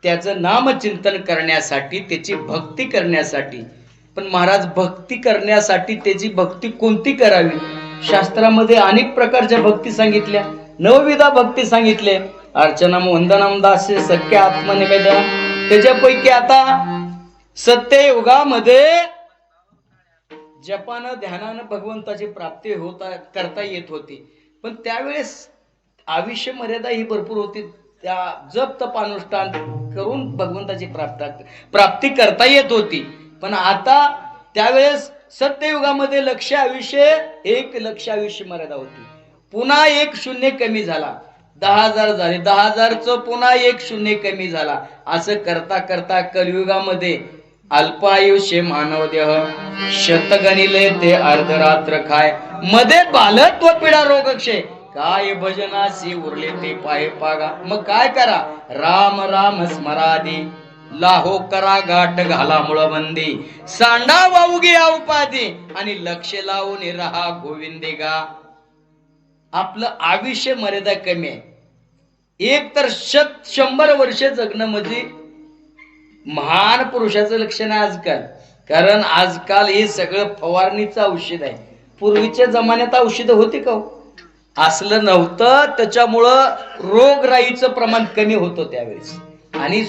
त्याचं नामचिंतन करण्यासाठी, त्याची भक्ती करण्यासाठी. पण महाराज भक्ती करण्यासाठी त्याची भक्ती कोणती करावी? शास्त्रामध्ये अनेक प्रकारच्या भक्ती सांगितल्या, नवविधा भक्ती सांगितले. अर्चनम वंदनम दास्य सख्य आत्मनिवेदन. त्याच्यापैकी आता सत्ययुगामध्ये जपानं ध्यानानं भगवंताची प्राप्ती करता येत होती. पण त्यावेळेस आयुष्य मर्यादा ही भरपूर होती. त्या जप तप अनुष्ठान करून भगवंताची प्राप्ती करता येत होती. पण आता त्यावेळेस सत्ययुगामध्ये 1 लक्ष आयुष्य मर्यादा होती. पुन्हा 1 शून्य कमी झाला, 10,000 झाले, 10,000चं पुन्हा 1 शून्य कमी झाला. असं करता करता कलियुगामध्ये अल्पायुष्य मानव देह शत गणिले ते अर्धरात्र खाय मध्ये बालत्व पिढा रोगक्षय काय भजनासी उरले ते पाहे पागा. मग काय करा? राम राम स्मरादी लाहो करा गाठ घाला मुळबंदी सांडा वाहू घ्या उपाधी आणि लक्ष लावून रहा गोविंदे गा. आपलं आयुष्य मर्यादा कमी आहे. एक तर 100 वर्ष जगणं म्हणजे महान पुरुषाचं लक्षण आहे आजकाल. कारण आजकाल हे सगळं फवारणीचं औषध आहे. पूर्वीच्या जमान्यात औषधं होती का? असलं नव्हतं. त्याच्यामुळं रोगराईचं प्रमाण कमी होतं त्यावेळेस. आणि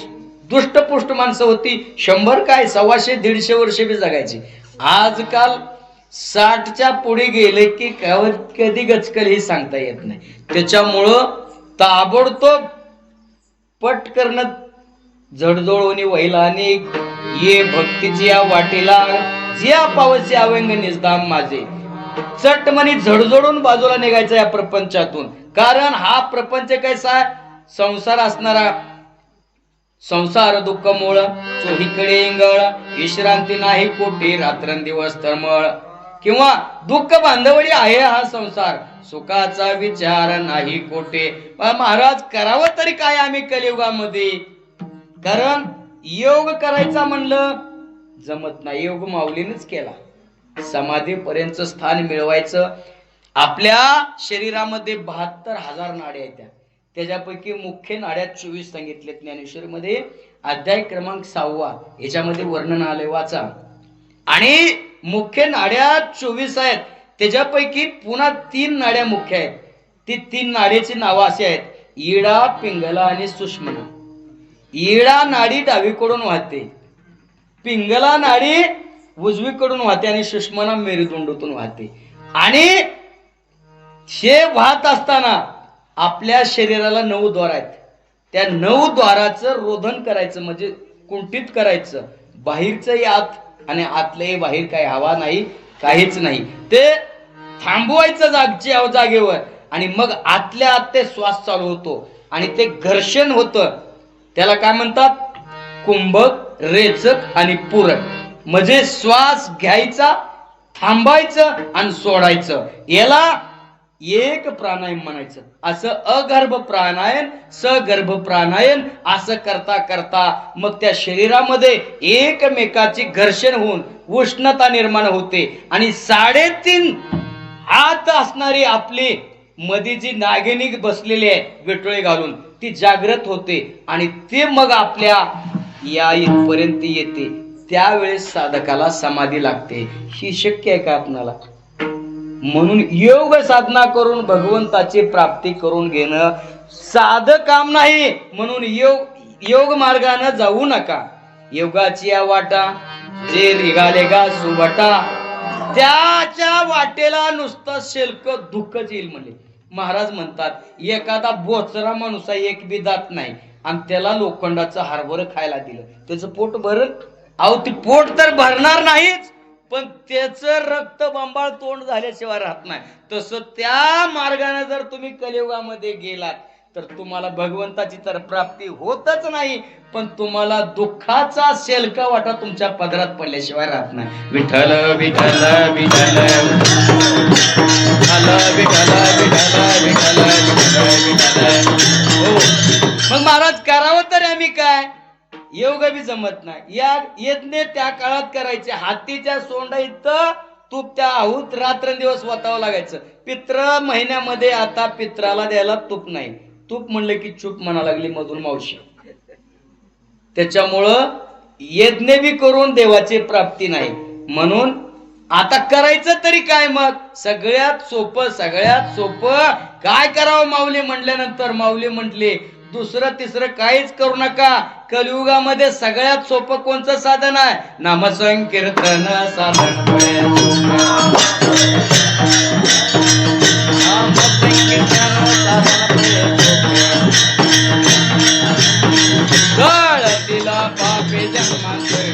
दुष्टपुष्ट माणसं होती. 100 काय 125 150 वर्ष बी जगायची. आजकाल 60च्या पुढे गेले की कधी गचकल हे सांगता येत नाही. त्याच्यामुळं ताबडतोब पट करणं जडजोडवणी व्हायला आणि ये भक्तीची या वाटेला जिया पावसी अवंग निजदाम माझे चटमनी झडझडून बाजूला निघायचं या प्रपंचातून. कारण हा प्रपंच कैसा आहे, संसार असणारा. संसार दुःख मूळ चोहीकडे इंगळ, विश्रांती नाही कोठी रात्रंदिवस तळमळ. किंवा दुःख बांधवडी आहे हा संसार, सुखाचा विचार नाही कोठे. महाराज करावं तरी काय आम्ही कलियुगामध्ये. कारण योग करायचा म्हणलं जमत नाही, योग माऊलीनेच केला. समाधीपर्यंत स्थान मिळवायचं. आपल्या शरीरामध्ये 72,000 नाड्या आहेत, त्याच्यापैकी मुख्य नाड्या 24 सांगितलेत ज्ञानेश्वरीमध्ये. अध्याय क्रमांक 6 याच्यामध्ये वर्णन आलंय, वाचा. आणि मुख्य नाड्या 24 आहेत, त्याच्यापैकी पुन्हा 3 नाड्या मुख्य आहेत. ती 3 नाड्याची नावं अशी आहेत, इडा, पिंगला आणि सुषमना. इडा नाडी डावीकडून वाहते, पिंगला नाडी उजवीकडून वाहते आणि सुषमना मेरुदंडातून वाहते. आणि हे वाहत असताना आपल्या शरीराला 9 द्वार आहेत. त्या 9 द्वाराचं रोधन करायचं, म्हणजे कुंठित करायचं. बाहेरचंही आत आणि आतलंही बाहेर, काही हवा नाही, काहीच नाही. ते थांबवायचं जागेवर. आणि मग आतल्या आत ते श्वास चालू होतो आणि ते घर्षण होतं. त्याला काय म्हणतात, कुंभक, रेचक आणि पूरक. म्हणजे श्वास घ्यायचा, थांबायचं आणि सोडायचं. याला एक प्राणायाम म्हणायचं. असं अगर्भ प्राणायन, सगर्भ प्राणायन असं करता करता मग त्या शरीरामध्ये एकमेकाची घर्षण होऊन उष्णता निर्माण होते. आणि 3.5 हात असणारी आपली मध्ये जी नागिनी बसलेली आहे वेटोळे घालून, ती जागृत होते आणि ते मग आपल्या या इथपर्यंत येते. त्यावेळेस साधकाला समाधी लागते. ही शक्य आहे का आपणाला? म्हणून योग साधना करून भगवंताची प्राप्ती करून घेणं साधं काम नाही. म्हणून योग मार्गाने जाऊ नका. योगाची या वाटा जे निघाले गा सुवटा, त्याच्या वाटेला नुसतं शेल्क दुःखच येईल म्हणले महाराज. म्हणतात एखादा बोचरा माणूस आहे, एक बी दात नाही, आणि त्याला लोखंडाचं हरभरं खायला दिलं, त्याचं पोट भरल? अहो ते पोट तर भरणार नाहीच, पण त्याचं रक्त बंबाळ तोंड झाल्याशिवाय राहत नाही. तसं त्या मार्गाने जर तुम्ही कलियुगामध्ये गेलात तर तुम्हाला भगवंताची तर प्राप्ती होतच नाही, पण तुम्हाला दुःखाचा शेलका वाटा तुमच्या पदरात पडल्याशिवाय राहत नाही. विठ्ठल विठ्ठल विठ्ठल हो. मग महाराज करावं तर आम्ही काय? योग बी जमत नाही. या यज्ञ त्या काळात करायचे. हातीच्या सोंडा इथं तूप त्या आहूत रात्रंदिवस वाचावं लागायचं. पित्र महिन्यामध्ये आता पित्राला द्यायला तूप नाही. तूप म्हणलं की चूप म्हणा लागली मधून मावशी. त्याच्यामुळं यज्ञ बी करून देवाची प्राप्ती नाही. म्हणून आता करायचं तरी काय? मग सगळ्यात सोपं काय करावं माऊली म्हणल्यानंतर माऊली म्हटले दुसरं तिसरं काहीच करू नका. कलियुगामध्ये सगळ्यात सोपं कोणचं साधन आहे? नामसंकीर्तन साधन. गळतीला पापे जन्मांतर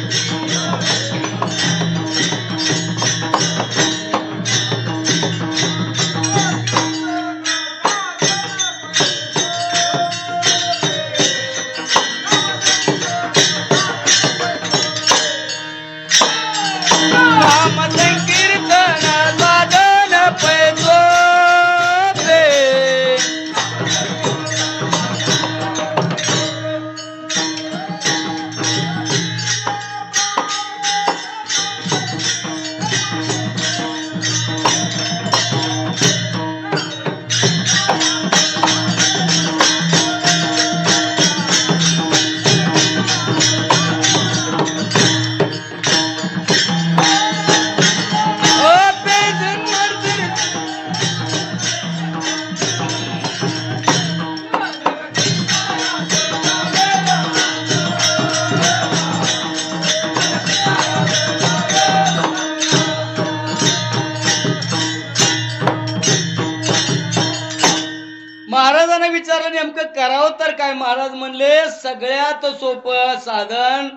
महाराजांना विचारलं नेमकं करावं तर काय? महाराज म्हणले सगळ्यात सोपं साधन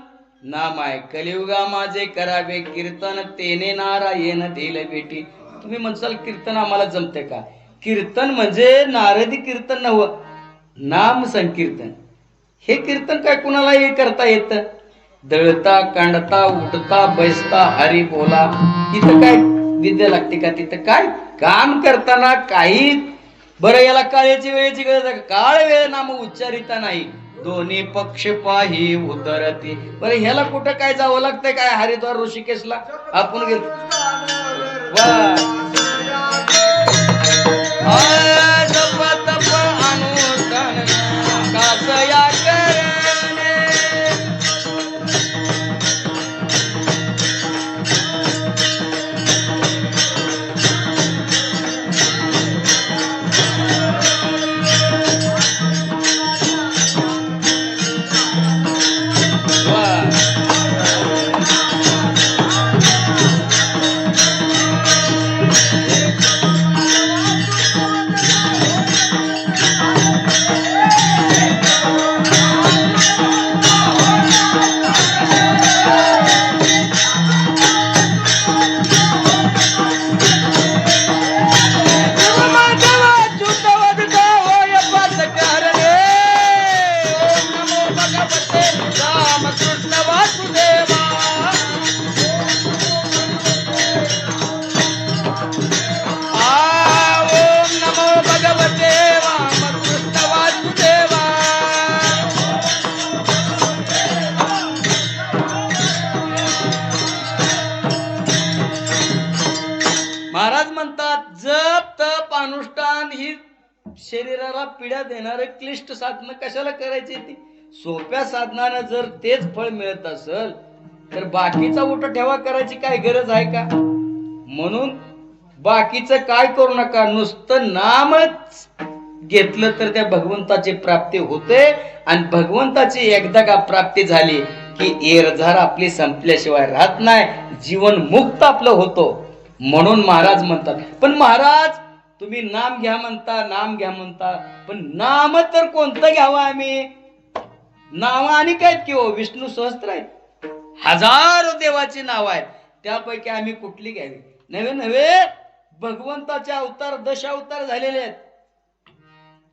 नाम आहे. कलियुगा माझे करावे कीर्तन, तेने नारायण दिल भेटी. तुम्ही म्हणसाल कीर्तन आम्हाला जमते का? कीर्तन म्हणजे नारदी कीर्तन नव्ह, नाम संकीर्तन. हे कीर्तन काय कुणालाही करता येतं. दळता कांडता उठता बैसता हरी बोला, तिथं काय विद्या लागते का? तिथं काय काम करताना काही बरं याला काळेची वेळेची गरज आहे. काळ वेळ नाम उच्चारिता नाही, दोन्ही पक्ष पाही उतरती. बरं ह्याला कुठं काय जावं लागतंय काय? हरिद्वार ऋषिकेशला आपण गेलो जप तप अनुष्ठान कासया करणे. महाराज म्हणतात जप तप अनुष्ठान ही शरीराला पीडा देणारे क्लिष्ट साधनं कशाला करायची? ती सोप्या साधनानं जर तेच फळ मिळत असेल तर बाकीचा उठ ठेवा करायची काय गरज आहे का? म्हणून बाकीचं काय करू नका, नुसतं नामच घेतलं तर त्या भगवंताची प्राप्ती होते. आणि भगवंताची एकदा का प्राप्ती झाली की एरझार आपली संपल्याशिवाय राहत नाही, जीवन मुक्त आपलं होतो. म्हणून महाराज म्हणतात. पण महाराज तुम्ही नाम घ्या म्हणता, नाम घ्या म्हणता, पण नाम तर कोणतं घ्यावं आम्ही? नाव आणि काय की हो, विष्णू सहस्त्र आहेत, हजारो देवाची नाव आहेत, त्यापैकी आम्ही कुठली घ्यावी? नव्हे नव्हे, भगवंताचे अवतार दशावतार झालेले आहेत.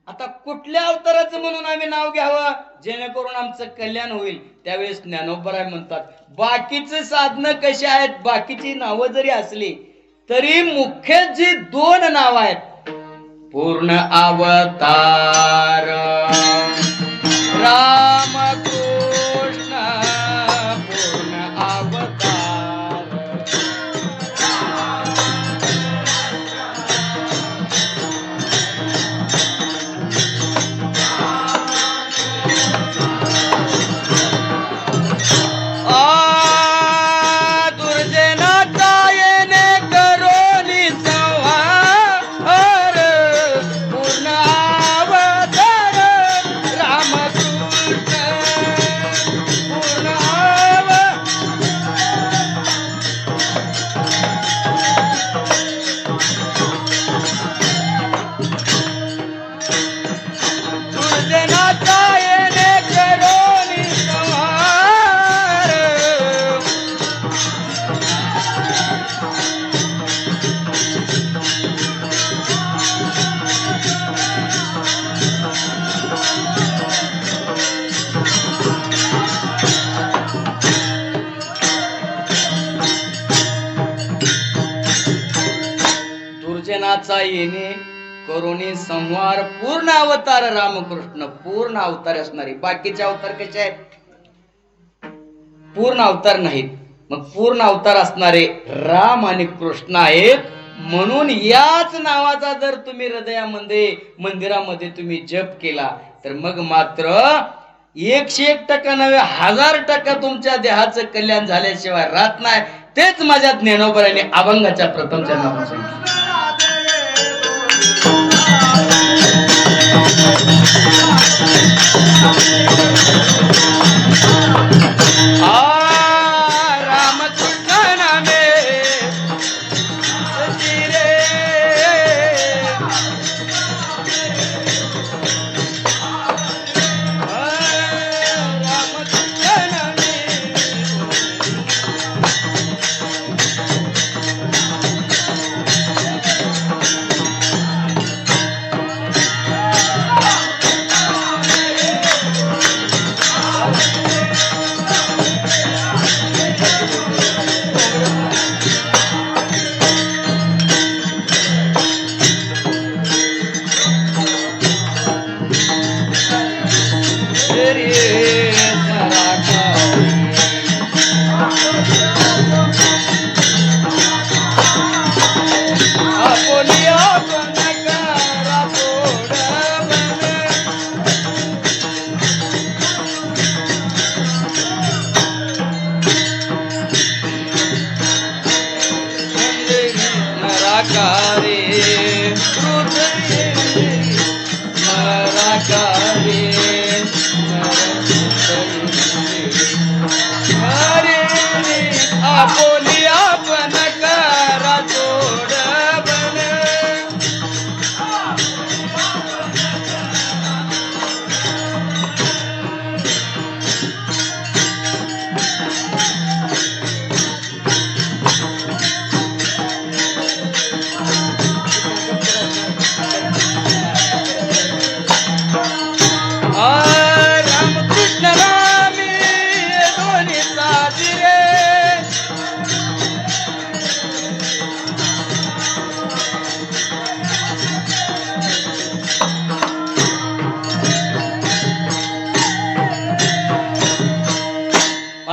आता कुठल्या अवताराचं म्हणून आम्ही नाव घ्यावं जेणेकरून आमचं कल्याण होईल? त्यावेळेस ज्ञानोबराय म्हणतात बाकीचे साधनं कशी आहेत, बाकीची नावं जरी असली तरी मुख्य जी दोन नाव आहेत, पूर्ण अवतार राम कृष्ण, पूर्ण अवतार दुर्जनाचा येणे करुणी संहार, पूर्ण अवतार रामकृष्ण, पूर्ण अवतार असणारे. बाकीचे अवतार कसे आहेत? पूर्ण अवतार नाहीत. मग पूर्ण अवतार असणारे राम आणि कृष्ण आहेत. म्हणून याच नावाचा जर तुम्ही हृदयामध्ये मंदिरामध्ये तुम्ही जप केला तर मग मात्र 101% नव्हे 1000% तुमच्या देहाचं कल्याण झाल्याशिवाय राहत नाही. तेच माझ्या ज्ञानोबराने अभंगाच्या प्रथम चरणात सांगितलं.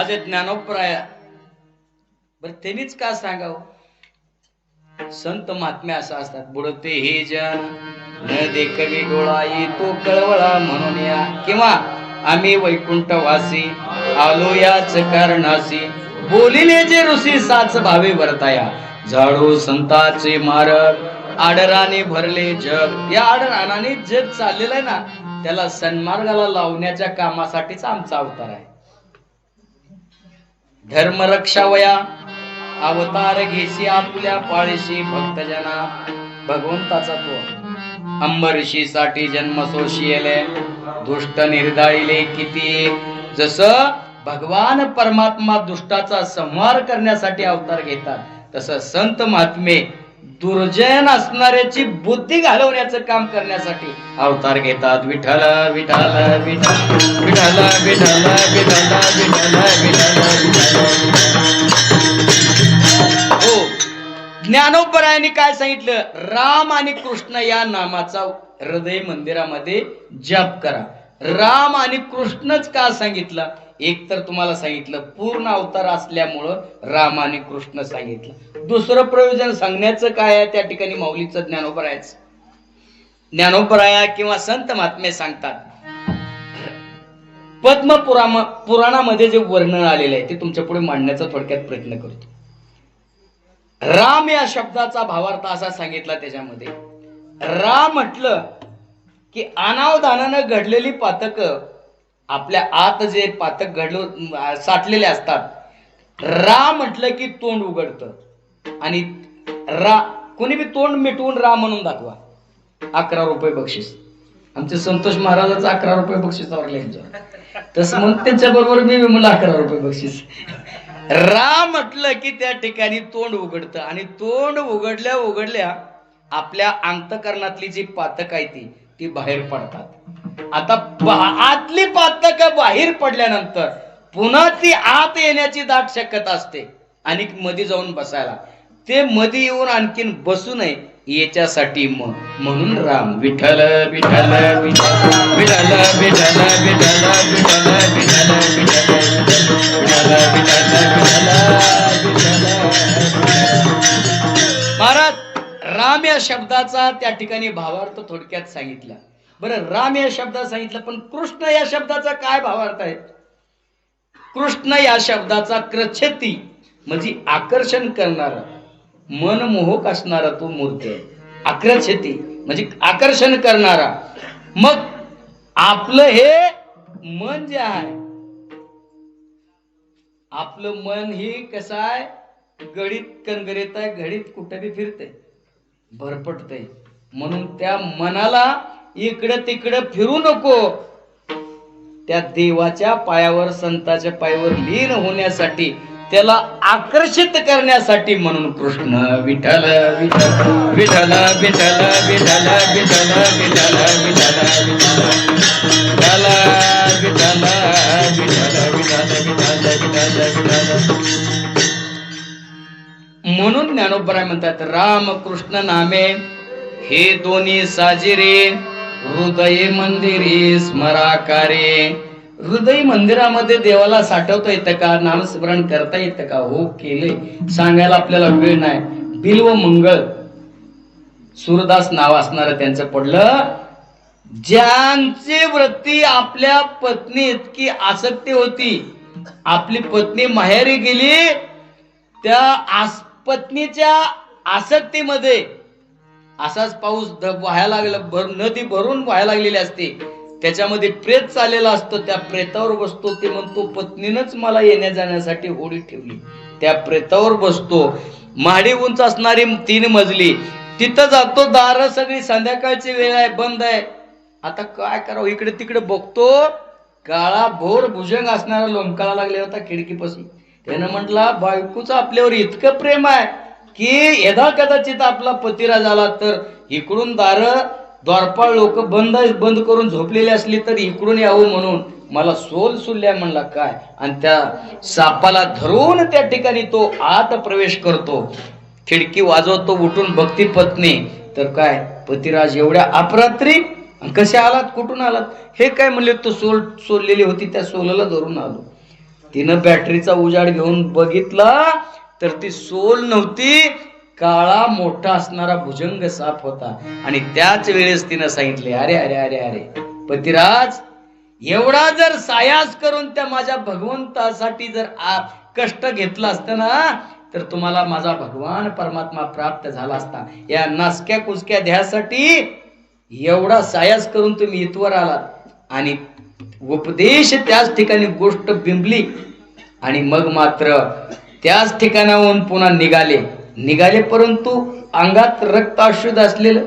माझे ज्ञानोपराया बर त्यांनीच का सांगावं. संत महात्म्या असं असतात. बुडते हे जन न देखवी डोळाई तो कळवळा म्हणून या, किंवा आम्ही वैकुंठवासी आलो याच कारणासी, बोलिले जे ऋषी साच भावे वर्ताया, झाडू संताचे मारड आडराने भरले जग. या आडरानाने जग चाललेलं आहे ना, त्याला सन्मार्गाला लावण्याच्या कामासाठीच आमचा अवतार आहे. धर्म रक्षावया अवतार घेशी आपुल्या पाळीशी, भक्तजना भगवंताचा तो अंबरीशीसाठी जन्म सोशियले, दुष्ट निर्दाळीले किती. जसं भगवान परमात्मा दुष्टाचा संहार करण्यासाठी अवतार घेतात, तसं संत महात्मे दुर्जन असणाऱ्याची बुद्धी घालवण्याचं काम करण्यासाठी अवतार घेतात. विठ्ठल विठ्ठल विठ्ठल विठ्ठल विठ्ठल विठ्ठल विठ्ठल. हो, ज्ञानोबरायांनी काय सांगितलं, राम आणि कृष्ण या नामाचा हृदय मंदिरामध्ये जप करा. राम आणि कृष्णच का सांगितलं, एक तर तुम्हाला सांगितलं पूर्ण अवतार असल्यामुळं राम आणि कृष्ण सांगितलं. दुसरं प्रयोजन सांगण्याचं काय आहे, त्या ठिकाणी माऊलीचं ज्ञानोबरायाचं ज्ञानोबराया किंवा संत महात्मे सांगतात. पुराणामध्ये जे वर्णन आलेलं आहे ते तुमच्या पुढे मांडण्याचा थोडक्यात प्रयत्न करतो. राम या शब्दाचा भावार्थ असा सांगितला त्याच्यामध्ये. राम म्हटलं की अनावधानानं घडलेली पातक, आपल्या आत जे पातक घडलं साठलेले असतात. राम म्हटलं की तोंड उघडतं, आणि कोणी बी तोंड मिटवून राम म्हणून दाखवा, 11 रुपये बक्षीस. आमचे संतोष महाराजाचं 11 रुपये बक्षीस आवडले, तसं मग त्यांच्या बरोबर मी मला 11 रुपये बक्षीस. राम म्हटलं की त्या ठिकाणी तोंड उघडतं, आणि तोंड उघडल्या उघडल्या आपल्या अंतकरणातली जी पातक आहे ती बाहेर पडतात. आता आतली पातक बाहेर पडल्यानंतर पुन्हा ती आत येण्याची दाट शक्यता असते, आणि मध्ये जाऊन बसायला. ते मध्ये येऊन आणखीन बसू नये याच्यासाठी म्हणून राम. विठ्ठल विठ्ठल विठ्ठल विठ्ठल विठ्ठल विठ्ठल विठ्ठल विठ्ठल. महाराज राम या शब्दाचा त्या ठिकाणी भावार्थ थोडक्यात सांगितला. बरं, राम या शब्दात सांगितलं, पण कृष्ण या शब्दाचा काय भावार्थ आहे. कृष्ण या शब्दाचा क्रच्छती म्हणजे आकर्षण करणारा, मनमोहक असणारा तो मूर्ती आहे. आकर्षती म्हणजे आकर्षण करणारा. मग आपलं हे मन जे आहे, आपलं मन हे कसं आहे, घडीत कणगरीत आहे, घडीत कुठे बी फिरते, भरपटते. म्हणून त्या मनाला इकडं तिकडं फिरू नको. त्या देवाच्या पायावर, संताच्या पायावर लीन होण्यासाठी, त्याला आकर्षित करण्यासाठी म्हणून कृष्ण. विठ्ठल विठ्ठल विठ्ठल विठ्ठल विठ्ठल विठ्ठल विठ्ठल विठ्ठल विठ्ठल. म्हणून ज्ञानोबराय म्हणतात, राम कृष्ण नामे हे दोन्ही साजिरे, हृदय मंदिरी स्मराकारे. हृदय मंदिरामध्ये देवाला साठवता येतं का, नामस्मरण करता येतं का. हो, केले, सांगायला आपल्याला वेळ नाही. बिल्व मंगळ सूरदास नाव असणार त्यांचं पडलं. ज्यांची वृत्ती आपल्या पत्नी इतकी आसक्ती होती, आपली पत्नी माहेरी गेली, त्या पत्नीच्या आसक्तीमध्ये असाच पाऊस व्हायला लागला, नदी भरून व्हायला लागलेली असते, त्याच्यामध्ये प्रेत चाललेला असतो. त्या प्रेतावर बसतो. ते म्हणतो, पत्नीनंच मला येण्या जाण्यासाठी होडी ठेवली. त्या प्रेतावर बसतो. माडी उंच असणारी 3 मजली, तिथं जातो. दार सगळी संध्याकाळची वेळ आहे, बंद आहे. आता काय करावं, इकडे तिकडे बघतो. काळा भोर भुजंग असणारा लोंबकाळा लागला होता खिडकीपासून. त्यानं म्हटला, बायकोचं आपल्यावर इतकं प्रेम आहे की यदा कदाचित आपला पतिरा झाला तर इकडून दार द्वारपाळ लोक बंद करून झोपलेली असली तर इकडून यावं म्हणून मला सोल सुल्ल्या म्हणला काय. आणि त्या सापाला धरून त्या ठिकाणी तो आत प्रवेश करतो. खिडकी वाजवतो, उठून बघती पत्नी, तर काय, पतिराज एवढ्या अपरात्री कसे आलात, कुठून आलात. हे काय म्हणले, तो सोल सोललेली होती, त्या सोलाला धरून आलो. तिनं बॅटरीचा उजाड घेऊन बघितला तर ती सोल नव्हती, काळा मोठा असणारा भुजंग साप होता. आणि त्याच वेळेस तिनं सांगितले, अरे अरे अरे अरे पतिराज, एवढा जर सायास करून त्या माझ्या भगवंतासाठी जर कष्ट घेतला असतं ना, तर तुम्हाला माझा भगवान परमात्मा प्राप्त झाला असता. या नासक्या कुसक्या देहासाठी एवढा सायास करून तुम्ही इथवर आलात. आणि उपदेश त्याच ठिकाणी गोष्ट बिंबली. आणि मग मात्र त्याच ठिकाणाहून पुन्हा निघाले परंतु अंगात रक्त अशुद्ध असलेलं.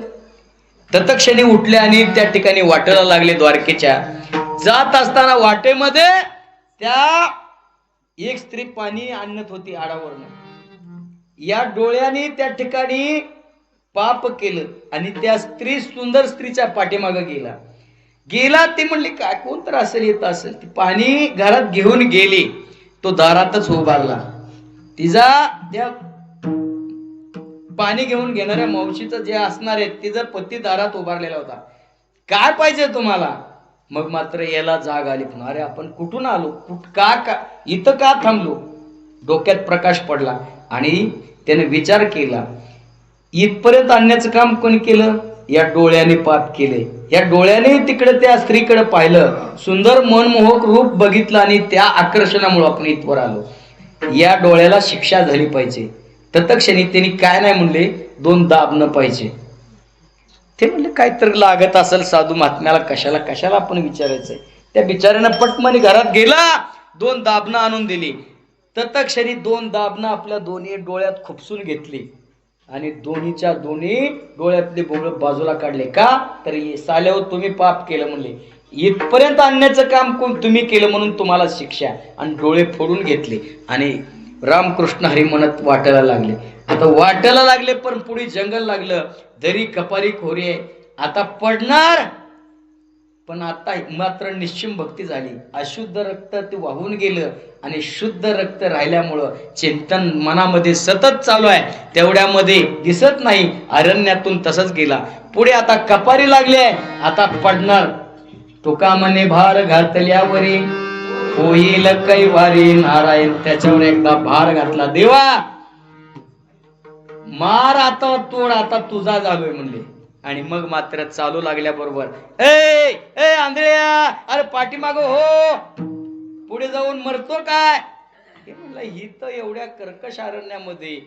तत्क्षणी उठले आणि त्या ठिकाणी वाटेला लागले. द्वारकेच्या जात असताना वाटेमध्ये त्या एक स्त्री पाणी आणत होती आडावरनं. या डोळ्याने त्या ठिकाणी पाप केलं आणि त्या सुंदर स्त्रीच्या पाठीमागे गेला. ती म्हणली काय कोण तर असेल, येत असेल. ती पाणी घरात घेऊन गेली. तो दारातच उभारला. तिचा त्या पाणी घेऊन घेणाऱ्या मावशीचं जे असणार आहे तिचा पती दारात उभारलेला होता. काय पाहिजे तुम्हाला? मग मात्र याला जाग आली. पण अरे आपण कुठून आलो, का इथं का थांबलो? डोक्यात प्रकाश पडला आणि त्याने विचार केला, इथपर्यंत आणण्याचं काम कोण केलं? या डोळ्याने पाप केले. या डोळ्याने तिकडे त्या स्त्रीकडे पाहिलं, सुंदर मनमोहक रूप बघितलं आणि त्या आकर्षणामुळे आपण इथवर आलो. या डोळ्याला शिक्षा झाली पाहिजे. तत्क्षणी त्यांनी काय नाही म्हणले, 2 दाबणं पाहिजे. ते म्हणले काय तर लागत असेल साधू महात्म्याला, कशाला आपण विचारायचंय. त्या बिचाऱ्यानं पटमनी घरात गेला, 2 दाबणं आणून दिली. तत्क्षणी 2 दाबणं आपल्या दोन्ही डोळ्यात खुपसून घेतली आणि दोन्हीच्या दोन्ही डोळ्यातले बोबळ बाजूला काढले. का तर साल्यावर तुम्ही पाप केलं म्हणले, इथपर्यंत आणण्याचं काम कोण तुम्ही केलं म्हणून तुम्हाला शिक्षा. आणि डोळे फोडून घेतले आणि रामकृष्ण हरी म्हणत वाटायला लागले. आता वाटायला लागले पण पुढे जंगल लागलं, दरी कपारी खोरी आहे, आता पडणार. पण आता मात्र निश्चिम भक्ती झाली. अशुद्ध रक्त ते वाहून गेलं आणि शुद्ध रक्त राहिल्यामुळं चिंतन मनामध्ये सतत चालू आहे. तेवढ्यामध्ये दिसत नाही, अरण्यातून तसंच गेला. पुढे आता कपारी लागली आहे, आता पडणार. तुका मने भार घातल्यावरी होईल कैवारी नारायण. त्याच्यावर एकदा भार घातला, देवा मार आता तोड, आता तुझा जागोय म्हणले. आणि मग मात्र चालू लागल्याबरोबर ए आंधळ्या, अरे पाठीमाग हो, पुढे जाऊन मरतो काय? हे म्हणलं ही तर एवढ्या कर्कश अरण्यामध्ये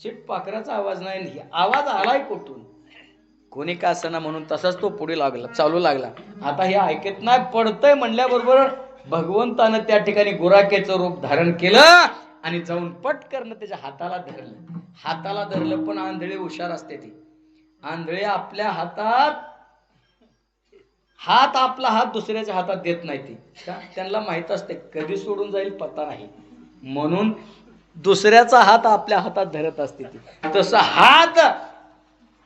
चिट पाखराचा आवाज नाही, आवाज आलाय कुठून? कोणी का असना म्हणून तसाच तो पुढे चालू लागला. आता हे ऐकत नाही, पडतंय म्हणल्याबरोबर भगवंतानं त्या ठिकाणी गुराकेचं रूप धारण केलं आणि जाऊन पटकन त्याच्या हाताला धरलं. पण आंधळे हुशार असते. ती आंधळे आपल्या आपला हात दुसऱ्याच्या हातात देत नाही. ती त्यांना माहित असते कधी सोडून जाईल पत्ता नाही, म्हणून दुसऱ्याचा हात आपल्या हातात धरत असते. ती तसा हात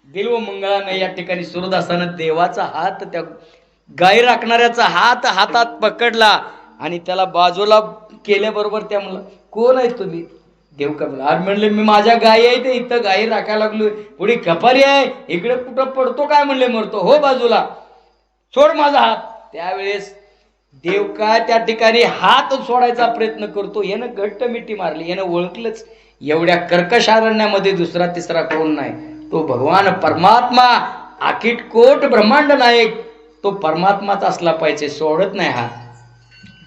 देव मंगळानं या ठिकाणी सूरदासानं देवाचा हात त्या गाय राखणाऱ्याचा हातात पकडला आणि त्याला बाजूला केल्याबरोबर त्या म्हणलं, कोण आहे तुम्ही? देव का म्हणला, अरे म्हणले मी माझ्या गाय आहे, ते इथं गाय राखायला लागलोय, पुढे कपारी आहे, इकडे कुठं पडतो काय म्हणले, मरतो हो बाजूला, सोड माझा हात. त्यावेळेस देव काय त्या ठिकाणी हात सोडायचा प्रयत्न करतो. यानं घट्ट मिठी मारली, यानं ओळखलंच एवढ्या कर्कश अरण्यामध्ये दुसरा तिसरा कोण नाही, तो भगवान परमात्मा, अखिट कोट ब्रह्मांड नायक, तो परमात्माच असला पाहिजे, सोडत नाही हात.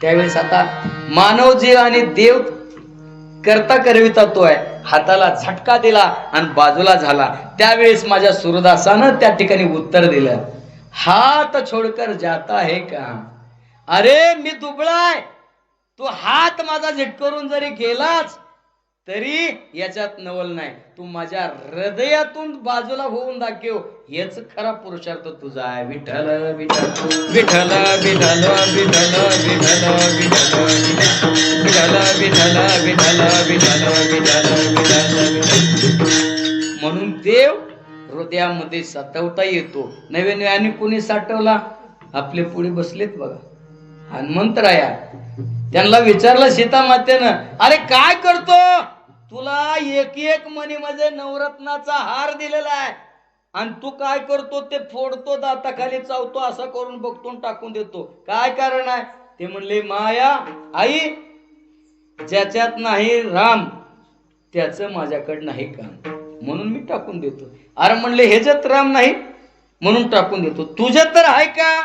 त्यावेळेस आता मानव जीव आणि देव करता करविता तो आहे, हाताला झटका दिला आणि बाजूला झाला. त्यावेळेस माझ्या सूरदासानं त्या ठिकाणी उत्तर दिलं, हात छोडकर जाता है का? अरे मी दुबळाय, तू हात माझा झटकरून जरी गेलाच तरी याच्यात नवल नाही, तू माझ्या हृदयातून बाजूला होऊन दाखव, हेच खरा पुरुषार्थ तुझा आहे. विठ्ठल विठ्ठल विठ्ठल विठ्ठल विठ्ठल विठ्ठल विठ्ठल विठ्ठल. म्हणून देव हृदयामध्ये साठवता येतो. नव्याने आणि कोणी साठवला? आपले पुढे बसलेत बघा हनुमंतराया. त्यांना विचारलं सीता मातेनं, अरे काय करतो? तुला एक मणीमध्ये नवरत्नाचा हार दिलेला आहे आणि तू काय करतो? ते फोडतो, दाताखाली चावतो, असं करून बघतो टाकून देतो, काय कारण आहे? ते म्हणले, माया आई ज्याच्यात नाही राम त्याचं माझ्याकडं नाही काम, म्हणून मी टाकून देतो. अरे म्हणले ह्याच्यात राम नाही म्हणून टाकून देतो, तुझ्यात तर आहे का?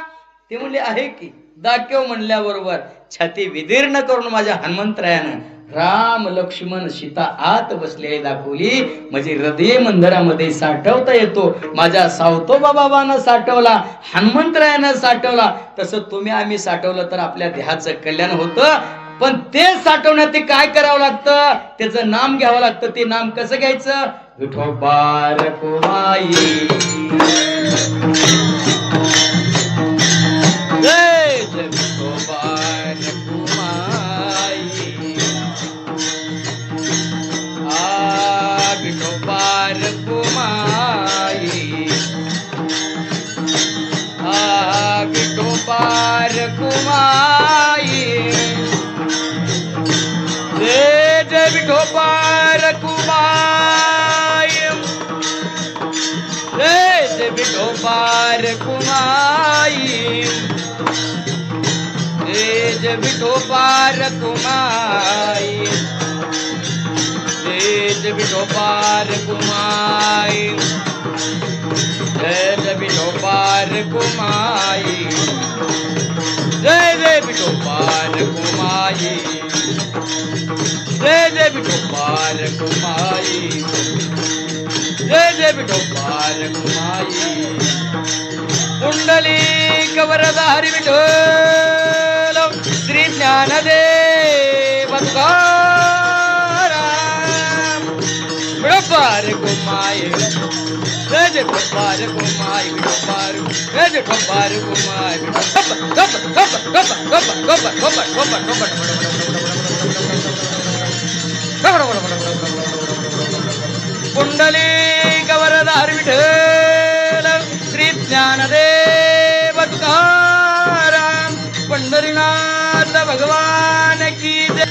ते म्हणले आहे की. दाखव म्हणल्याबरोबर छाती विदीर्ण करून माझ्या हनुमंतरायानं राम लक्ष्मण सीता आत बसलेली दाखवली. म्हणजे हृदय मंदिरामध्ये साठवता येतो. माझ्या सावतोबा बाबानं साठवला, हनुमंतरायानं साठवला, तसं तुम्ही आम्ही साठवलं तर आपल्या देहाचं कल्याण होतं. पण ते साठवण्यात ते काय करावं लागतं? त्याचं नाम घ्यावं लागतं. ते नाम कसं घ्यायचं? विठोबा रखुमाई, जय जय विठोबा रखुमाई, आ विठोबा रखुमाई, आ विठोबा रखुमाई, जय जय विठोबा रखुमाई, जय जय विठोबा रखुमाई, जय जय विठोबा रखुमाई, जय जय विठोबा रखुमाई, जय जय विठोबा रखुमाई, जय जय विठोबा रखुमाई, जय जय विठोबा रखुमाई, जय जय विठोबा रखुमाई. कुंडलिक वरदारी विठ्ठल श्री ज्ञानदेव तुकाराम, विठोबा रखुमाई, जय जय विठोबा रखुमाई, विठोबा, जय जय विठोबा रखुमाई, कुंडलिक वरदार विठ्ठल श्री ज्ञानदेव तुकाराम, पंढरीनाथ भगवान की जय.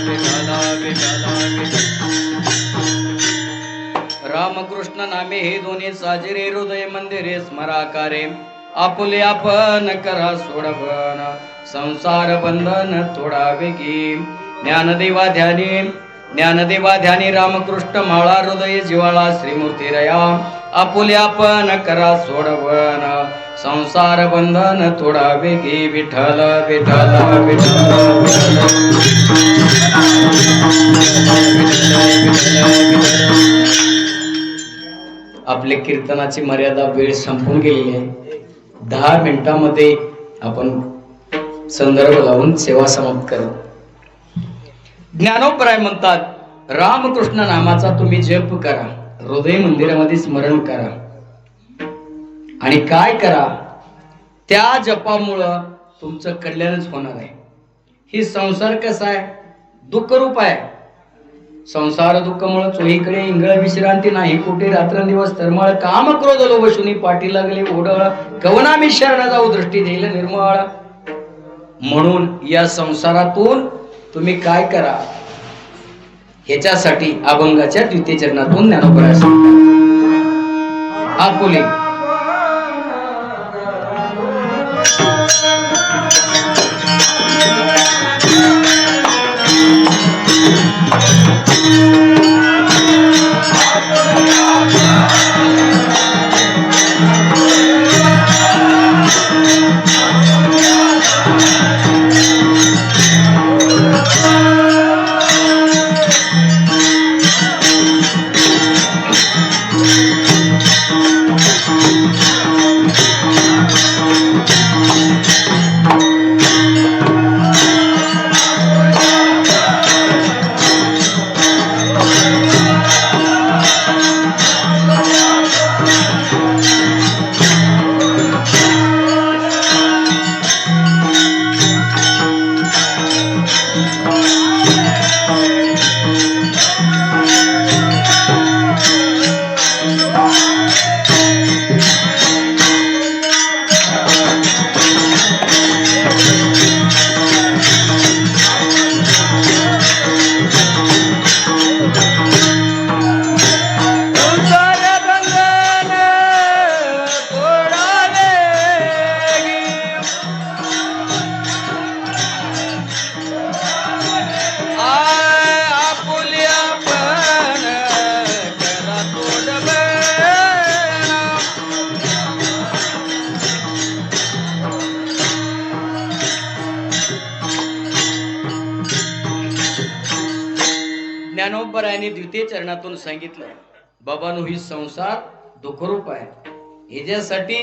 विठ्ठल विठ्ठल रामकृष्ण नामे हे दोन्ही साजिरे हृदय मंदिरे स्मराकारे आपुले आपण करा सोडवन संसार बंधन तोडावे की ज्ञानदेवा ध्यानी रामकृष्ण माळा हृदय जिवाळा श्रीमूर्ती रया आपुले आपण करा सोडवन संसार बंधन तोडावे की विठ्ठल विठ्ठल आपले कीर्तनाची मर्यादा वेळ संपून गेलेली आहे. 10 मिनिटांमध्ये आपण संदर्भ लावून सेवा समाप्त करू. ज्ञानोबराय म्हणतात रामकृष्ण नामाचा तुम्ही जप करा, हृदय मंदिरामध्ये स्मरण करा आणि काय करा, त्या जपामुळं तुमचं कल्याणच होणार आहे. ही संसार कसा आहे, दुःख रूप आहे. संसार दुःखामुळे चोहीकडे इंगळ विश्रांती नाही, कुठे रात्रंदिवस तरमळ काम क्रोध लोभ शुनी पाठी लागले ओढळ कवना मी शरण जाऊ दृष्टी देईल निर्मळ. म्हणून या संसारातून तुम्ही काय करा, ह्याच्यासाठी अभंगाच्या द्वितीय चरणातून ज्ञानोबराय सांगतात. आपुले ज्ञानोबरायाने द्वितीय चरणातून सांगितलं, बाबांनो ही संसार दुःखरूप आहे, ह्याच्यासाठी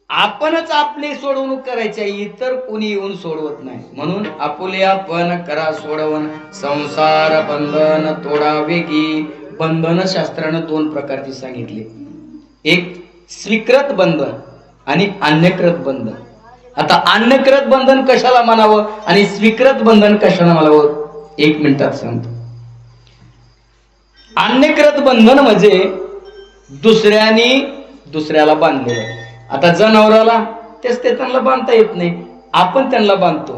आपणच आपली सोडवणूक करायची आहे, इतर कोणी येऊन सोडवत नाही. म्हणून आपुले आपण करा सोडवण संसार बंधन तोडावे की. बंधन शास्त्रानं 2 प्रकारची सांगितले, एक स्वीकृत बंधन आणि अन्यकृत बंधन. आता अन्यकृत बंधन कशाला म्हणावं आणि स्वीकृत बंधन कशाला म्हणावं 1 मिनिटात सांगतो. अन्यकृत बंधन म्हणजे दुसऱ्याला बांधलेलं. आता जनावराला तेच ते त्यांना बांधता येत नाही, आपण त्यांना बांधतो,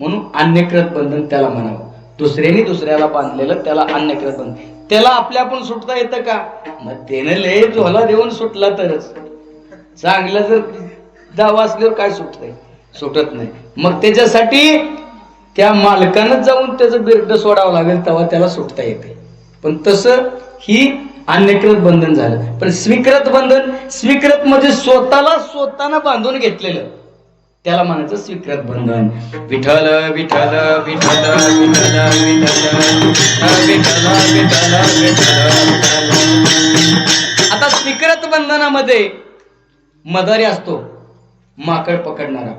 म्हणून अन्यकृत बंधन त्याला म्हणावं. दुसऱ्याला बांधलेलं त्याला अन्यकृत बंधन. त्याला आपल्या आपण सुटता येतं का, मग त्याने लय झोला देऊन सुटला तरच. चांगलं जर दावा असल्यावर काय सुटतंय, सुटत नाही. मग त्याच्यासाठी त्या मालकानं जाऊन त्याचं बिरड सोडावं लागेल, तेव्हा त्याला सुटता येते. पण तसं ही अन्यकृत बंधन झालं. पण स्वीकृत बंधन, स्वीकृत म्हणजे स्वतःनं बांधून घेतलेलं, त्याला म्हणायचं स्वीकृत बंधन. विठ्ठल विठ्ठल विठ्ठल विठ्ठल विठ्ठल विठ्ठल विठ्ठल. आता स्वीकृत बंधनामध्ये मदारी असतो, माकड पकडणारा.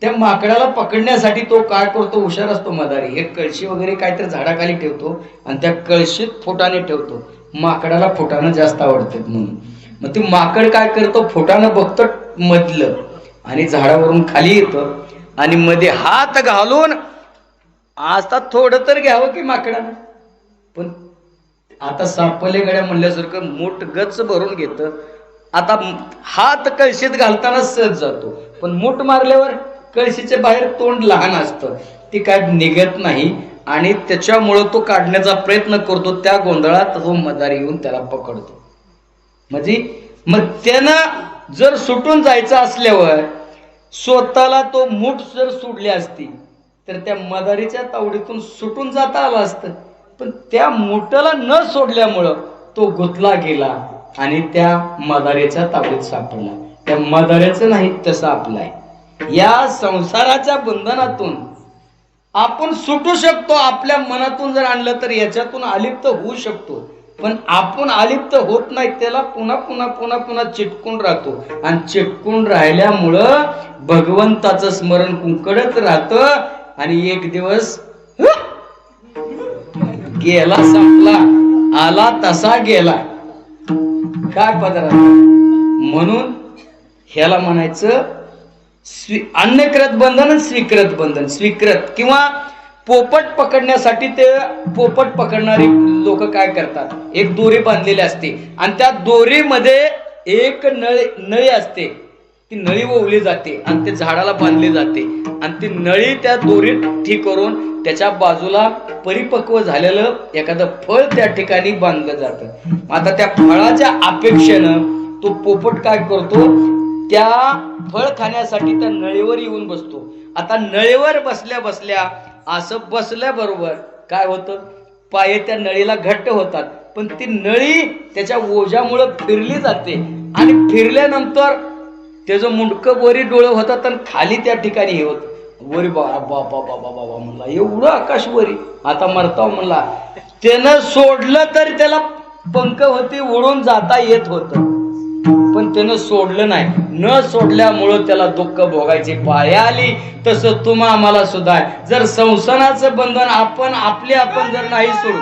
त्या माकडाला पकडण्यासाठी तो काय करतो, हुशार असतो मदारी. एक कळशी वगैरे काहीतरी झाडाखाली ठेवतो आणि त्या कळशीत फुटाने ठेवतो. माकडाला फुटाणं जास्त आवडतात म्हणून. मग ते माकड काय करतो, फुटाणं बघतं मधलं आणि झाडावरून खाली येतं आणि मध्ये हात घालून आता थोडं तर घ्यावं की माकडानं, पण आता सापले गड्या म्हणल्यासारखं मूठ गच्च भरून घेतं. आता हात कळशीत घालताना सहज जातो, पण मूठ मारल्यावर कळशीच्या बाहेर तोंड लहान असतं. ती काय निघत नाही आणि त्याच्यामुळं तो काढण्याचा प्रयत्न करतो. त्या गोंधळात तो मदारी येऊन त्याला पकडतो. म्हणजे मग त्यानं जर सुटून जायचं असल्यावर स्वतःला तो मूठ जर सोडली असती तर त्या मदारीच्या तावडीतून सुटून जाता आलं असतं. पण त्या मूठाला न सोडल्यामुळं तो गुंतला गेला आणि त्या मदारीच्या तावडीत सापडला. त्या मदारीचं नाही तसं आपलं आहे. या संसाराच्या बंधनातून आपण सुटू शकतो. आपल्या मनातून जर आणलं तर याच्यातून अलिप्त होऊ शकतो. पण आपण अलिप्त होत नाही, त्याला पुन्हा पुन्हा पुन्हा पुन्हा चिटकून राहतो. आणि चिटकून राहिल्यामुळं भगवंताचं स्मरण कुंकडत राहतं आणि एक दिवस गेला, संपला, आला तसा गेला. काय पदर. म्हणून ह्याला म्हणायचं अन्यकृत बंधन आणि स्वीकृत बंधन. स्वीकृत किंवा पोपट पकडण्यासाठी ते पोपट पकडणारी लोक काय करतात, एक दोरी बांधलेली असते आणि त्या दोरीमध्ये एक नळी असते. ती नळी ओवली जाते आणि ते झाडाला बांधली जाते आणि ती नळी त्या दोरीत ठीक करून त्याच्या बाजूला परिपक्व झालेलं एखादं फळ त्या ठिकाणी बांधलं जातं. आता त्या फळाच्या अपेक्षेनं तो पोपट काय करतो, त्या फळ खाण्यासाठी त्या नळीवर येऊन बसतो. आता नळीवर बसल्या बसल्या असं बसल्याबरोबर काय होतं, पाय त्या नळीला घट्ट होतात. पण ती नळी त्याच्या ओझ्यामुळं फिरली जाते आणि फिरल्यानंतर त्याचं मुंडकं वरी डोळं होतात आणि खाली त्या ठिकाणी हे होत. वरी बाबा बाबा बाबा बाबा म्हणला, एवढं आकाश वरी, आता मरताव म्हणला. त्यानं सोडलं तर त्याला पंख होती, उडून जाता येत होतं. पण त्यानं सोडलं नाही. न सोडल्यामुळं त्याला दुःख भोगायची पाळी आली. तसं तुम्हा आम्हाला सुद्धा जर संसाराचं बंधन आपण आपण जर नाही सोडू,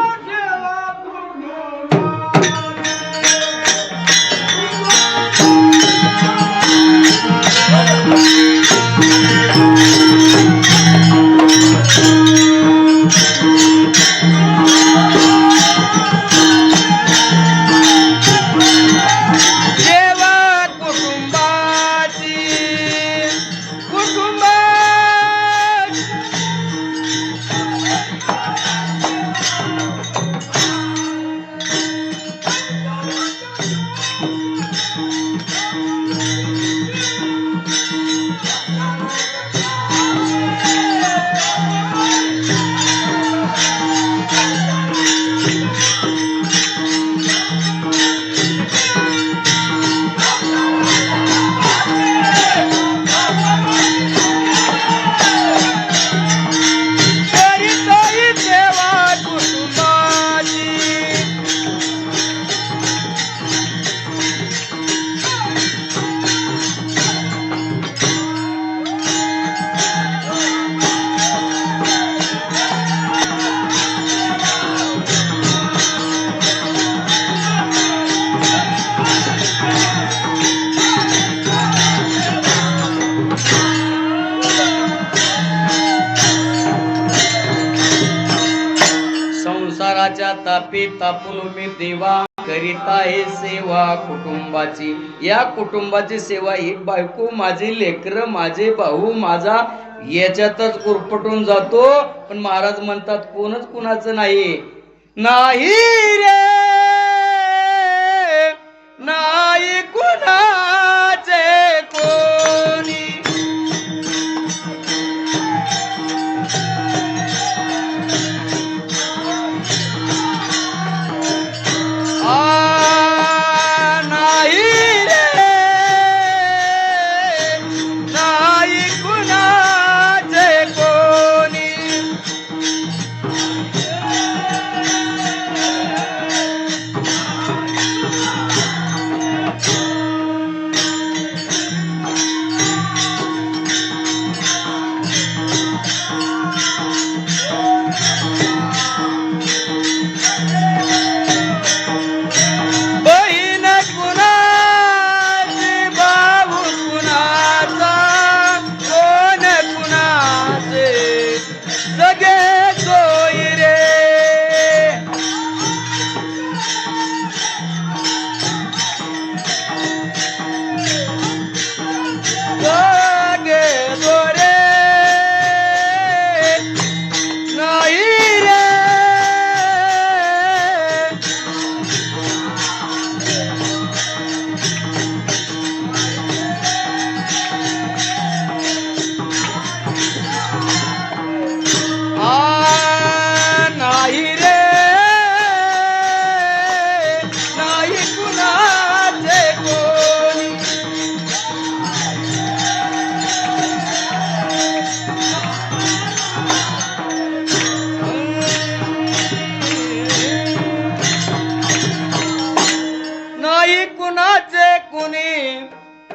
तापी तापून मी देवा करीता हे सेवा कुटुंबाची. या कुटुंबाची सेवा, ही बायको, माझी लेकर, माझे भाऊ, माझा याच्यातच उरपटून जातो. पण महाराज म्हणतात कोणच कुणाचं नाही. नाही रे नाही कुणाचे कोणी. सगे सोयी रे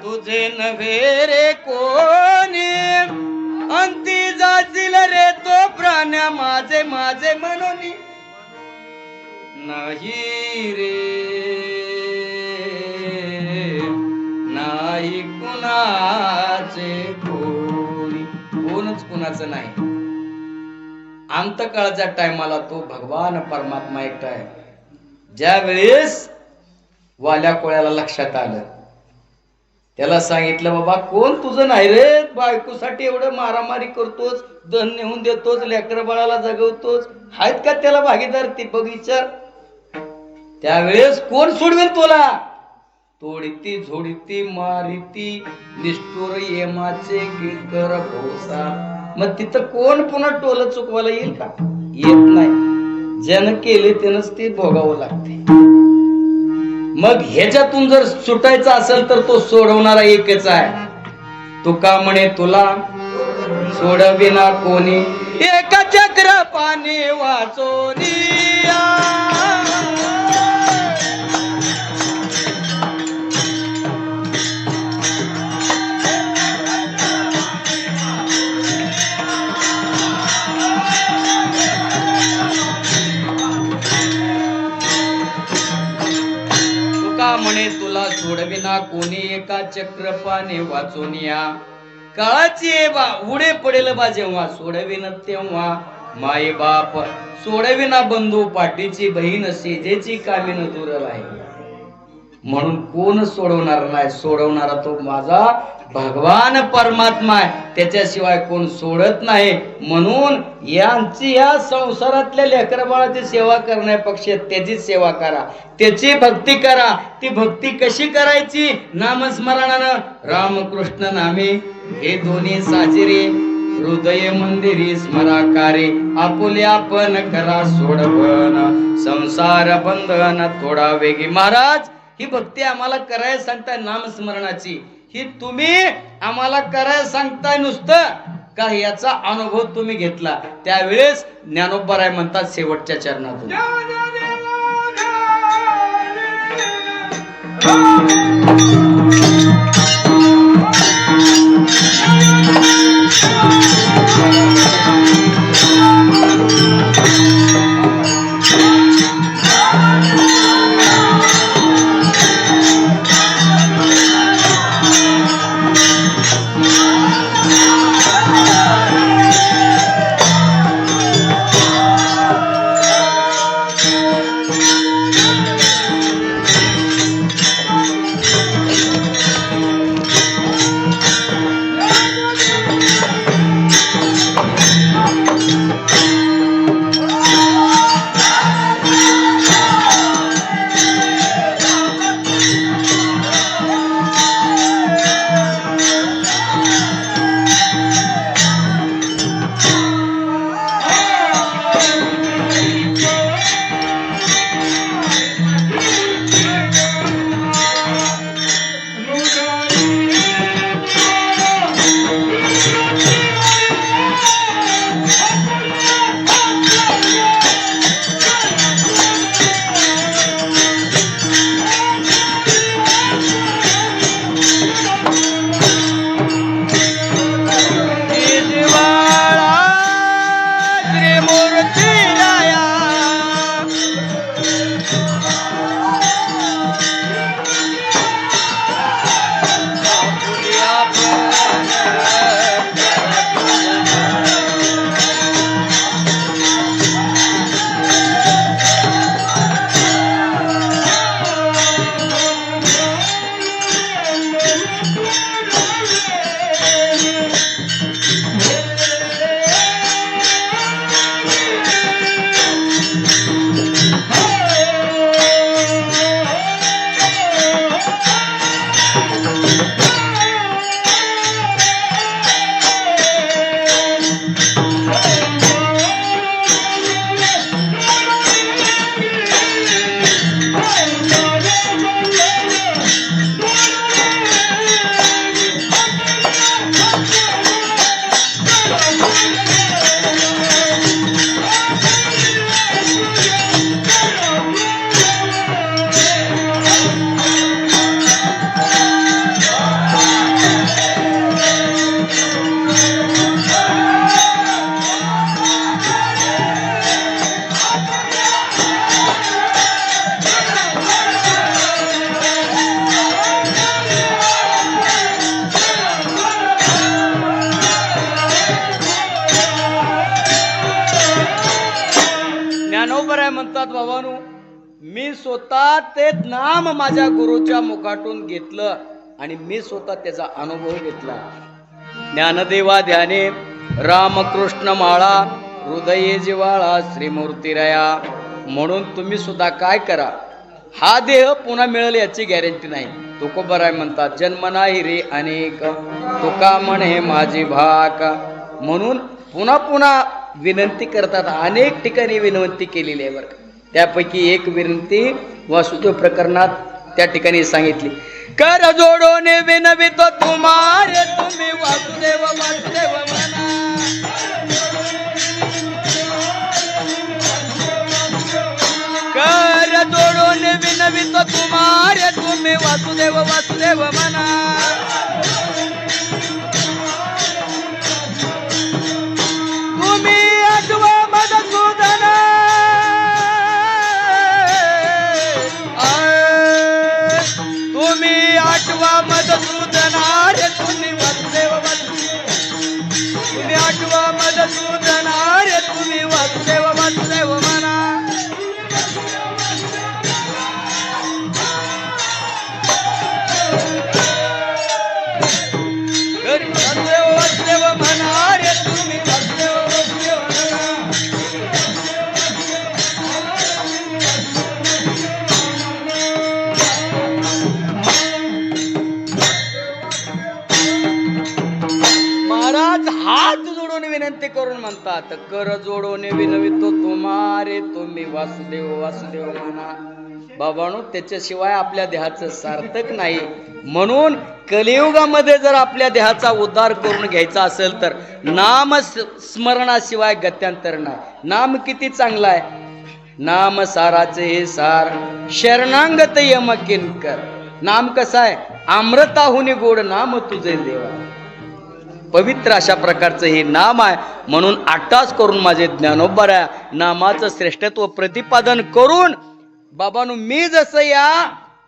तुझे नव्हे रे कोणी अंती जातील रे तो प्राण्या माझे माझे म्हणून नाही रे नाही कुणाचे कोणी कोणच कुणाचं नाही. अंतकाळच्या टायमाला तो भगवान परमात्मा एकटा आहे. ज्या वेळेस वाल्या कोळ्याला लक्षात आलं त्याला सांगितलं बाबा कोण तुझं नाही रे, बायकोसाठी एवढं मारामारी करतोस, धन नेऊन देतोस, लेकर बाळाला जगवतोस, आहेत का त्याला भागीदार ते बघ विचार. त्यावेळेस कोण सोडवेल तुला? तोडीती झोडीती मारिती निष्ठुर येमाचे गिकर भोसा. मग तिथं कोण पुन्हा टोल चुकवायला येईल का? येत नाही. ज्यानं केले त्यानंच ते भोगावं लागते. मग ह्याच्यातून जर सुटायचं असेल तर तो सोडवणारा एकच आहे. तुका म्हणे तुला सोडविना कोणी एका चक्र पाणी वाचोनिया. म्हणे तुला सोडविना कोणी एका चक्रपाने वाचोनिया. काळाची बा उडे पडेल बा जेव्हा सोडविन तेव्हा. माई बाप सोडविना बंधू पाठीची बहीण सेजेची कामीन दूर आहे. म्हणून कोण सोडवणार नाही. सोडवणारा तो माझा भगवान परमात्मा आहे. त्याच्याशिवाय कोण सोडत नाही. म्हणून यांची या संसारातल्या लेकरबाळाची सेवा करण्यापेक्षा त्याची सेवा करा, त्याची भक्ती करा. ती भक्ती कशी करायची? नामस्मरणानं. रामकृष्ण नामे हे दोन्ही साजिरे हृदय मंदिरी स्मराकारे. आपुले आपण करा सोडवण संसार बंधन थोडा वेगी. महाराज ही भक्ती आम्हाला करायला सांगताय नामस्मरणाची. ही तुम्ही आम्हाला करायला सांगताय नुसतं का? याचा अनुभव तुम्ही घेतला. त्यावेळेस ज्ञानोबराय म्हणतात शेवटच्या चरणातून ज्ञानोबराय म्हणतात बाबांनो, मी स्वतः ते नाम माझ्या गुरुच्या मुखातून घेतलं आणि मी स्वतः त्याचा अनुभव घेतला. ज्ञानदेवा ध्याने रामकृष्ण माळा हृदये जिवाळा श्रीमूर्तीरया. म्हणून तुम्ही सुद्धा काय करा, हा देह पुन्हा मिळेल याची गॅरंटी नाही. तुकोबराय म्हणतात जन्म नाही रे अनेक, तुका म्हणे माझी भाक. म्हणून पुन्हा पुन्हा विनंती करतात. अनेक ठिकाणी विनंती केलेली आहे बरं. त्यापैकी एक विनंती वासुदेव प्रकरणात त्या ठिकाणी सांगितली. कर जोडोने विनवितो तुम्हारे तुम्ही वासुदेव वासुदेव म्हणा. कर जोडोने विनवितो तुम्हारे तुम्ही वासुदेव वासुदेव म्हणा. तुम्ही आठवा मधुसूदन, तुम्ही आठवा मधुसूदन रे तुम्ही वासुदेव वासुदेव. तुम्ही आठवा मधुसूदन रे तुम्ही वासुदेव वासुदेव म्हणा. वासुदेव वासुदेव म्हणा रे तुम्ही वासुदेव वासुदेव म्हणा. महाराज हात जोडून विनंती करून म्हणतात, कर जोडून विनवितो तुम्हारे तुम्ही वासुदेव वासुदेव म्हणा. बाबांनो, त्याच्याशिवाय आपल्या देहाचं सार्थक नाही. म्हणून कलियुगामध्ये जर आपल्या देहाचा उद्धार करून घ्यायचा असेल तर नाम स्मरणाशिवाय गत्यांतर नाही. नाम किती चांगला आहे. नाम साराचे हे सार शरणांगत यम किंकर. नाम कसं आहे, अमृताहुनी गोड नाम तुझे देवा. पवित्र अशा प्रकारचं हे नाम आहे. म्हणून आटास करून माझे ज्ञानोबराय नामाचं श्रेष्ठत्व प्रतिपादन करून बाबांनो, मी जसं या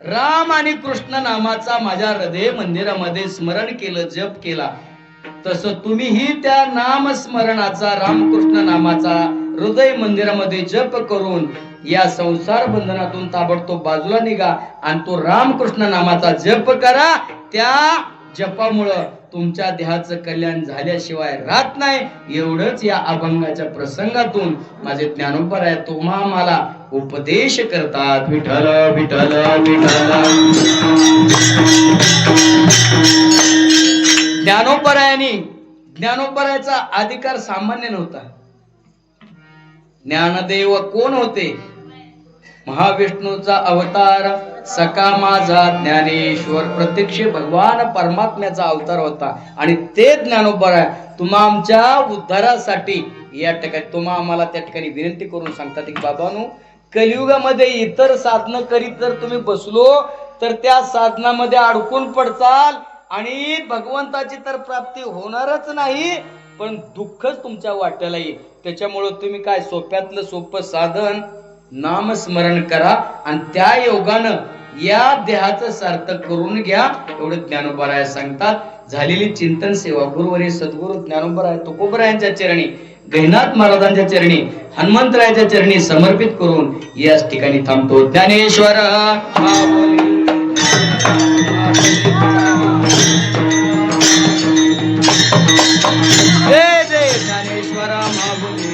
राम आणि कृष्ण नामाचा माझ्या हृदय मंदिरामध्ये स्मरण केलं, जप केला, तसं तुम्हीही त्या नाम स्मरणाचा रामकृष्ण नामाचा हृदय मंदिरामध्ये जप करून या संसार बंधनातून ताबडतोब बाजूला निघा आणि तो रामकृष्ण नामाचा जप करा. त्या जपामुळं तुमच्या देहाचं कल्याण झाल्याशिवाय राहत नाही. एवढंच या अभंगाच्या प्रसंगातून माझे ज्ञानोबराय तुम्हा मला उपदेश करतात. विठ्ठल विठ्ठल विठ्ठल. ज्ञानोबरायाचा अधिकार सामान्य नव्हता. ज्ञानदेव कोण होते? महाविष्णूचा अवतार, सखा माझा ज्ञानेश्वर, प्रत्यक्ष भगवान परमात्म्याचा अवतार होता. आणि ते ज्ञानोबराय तुम्हा आमच्या उद्धारासाठी या ठिकाणी तुम्हा आम्हाला त्या ठिकाणी विनंती करून सांगतात की बाबांनो, कलियुगामध्ये इतर साधनं करीत जर तुम्ही बसलो तर त्या साधनामध्ये अडकून पडचाल आणि भगवंताची तर प्राप्ती होणारच नाही, पण दुःखच तुमच्या वाट्याला येईल. त्याच्यामुळं तुम्ही काय, सोप्यातलं सोपं साधन नामस्मरण करा आणि त्या योगानं या देहाचं सार्थक करून घ्या. एवढं ज्ञानोबराय सांगतात. झालेली चिंतन सेवा गुरुवरी सद्गुरु ज्ञानोबराय तुकोबरायांच्या चरणी, गहिनाथ महाराजांच्या चरणी, हनुमंतरायाच्या चरणी समर्पित करून याच ठिकाणी थांबतो. ज्ञानेश्वर जय जय ज्ञानेश्वर महाबोधी,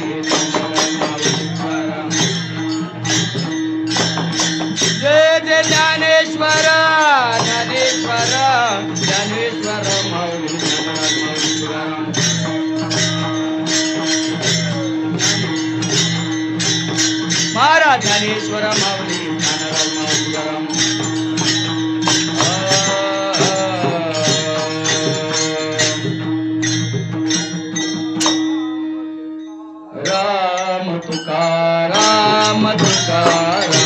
जय जय ज्ञानेश्वर ज्ञानेश्वर ज्ञानेश्वर माऊली महाराज ज्ञानेश्वर माऊली ज्ञानराज माऊली राम तुकाराम तुकाराम.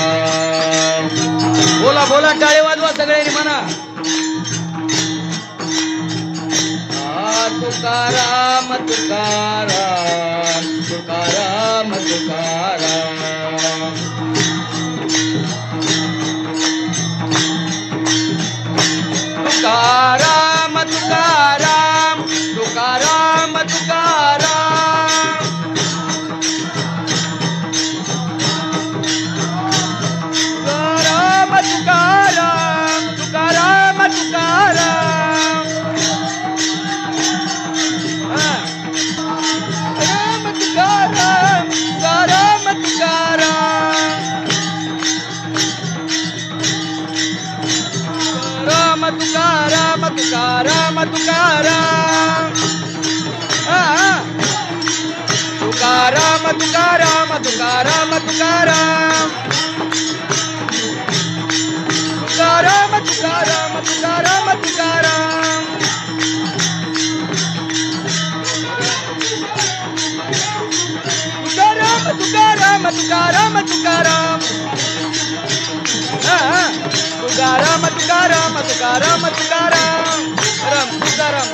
बोला बोला, टाळे वाजवा सगळ्यांनी म्हणा. तुकाराम तुकाराम तुकाराम तुकाराम. तुकाराम तुकाराम तुकाराम तुकाराम. तुकाराम तुकाराम तुकाराम तुकाराम तुकाराम तुकाराम तुकाराम तुकाराम तुकाराम तुकाराम तुकाराम तुकाराम राम तुकाराम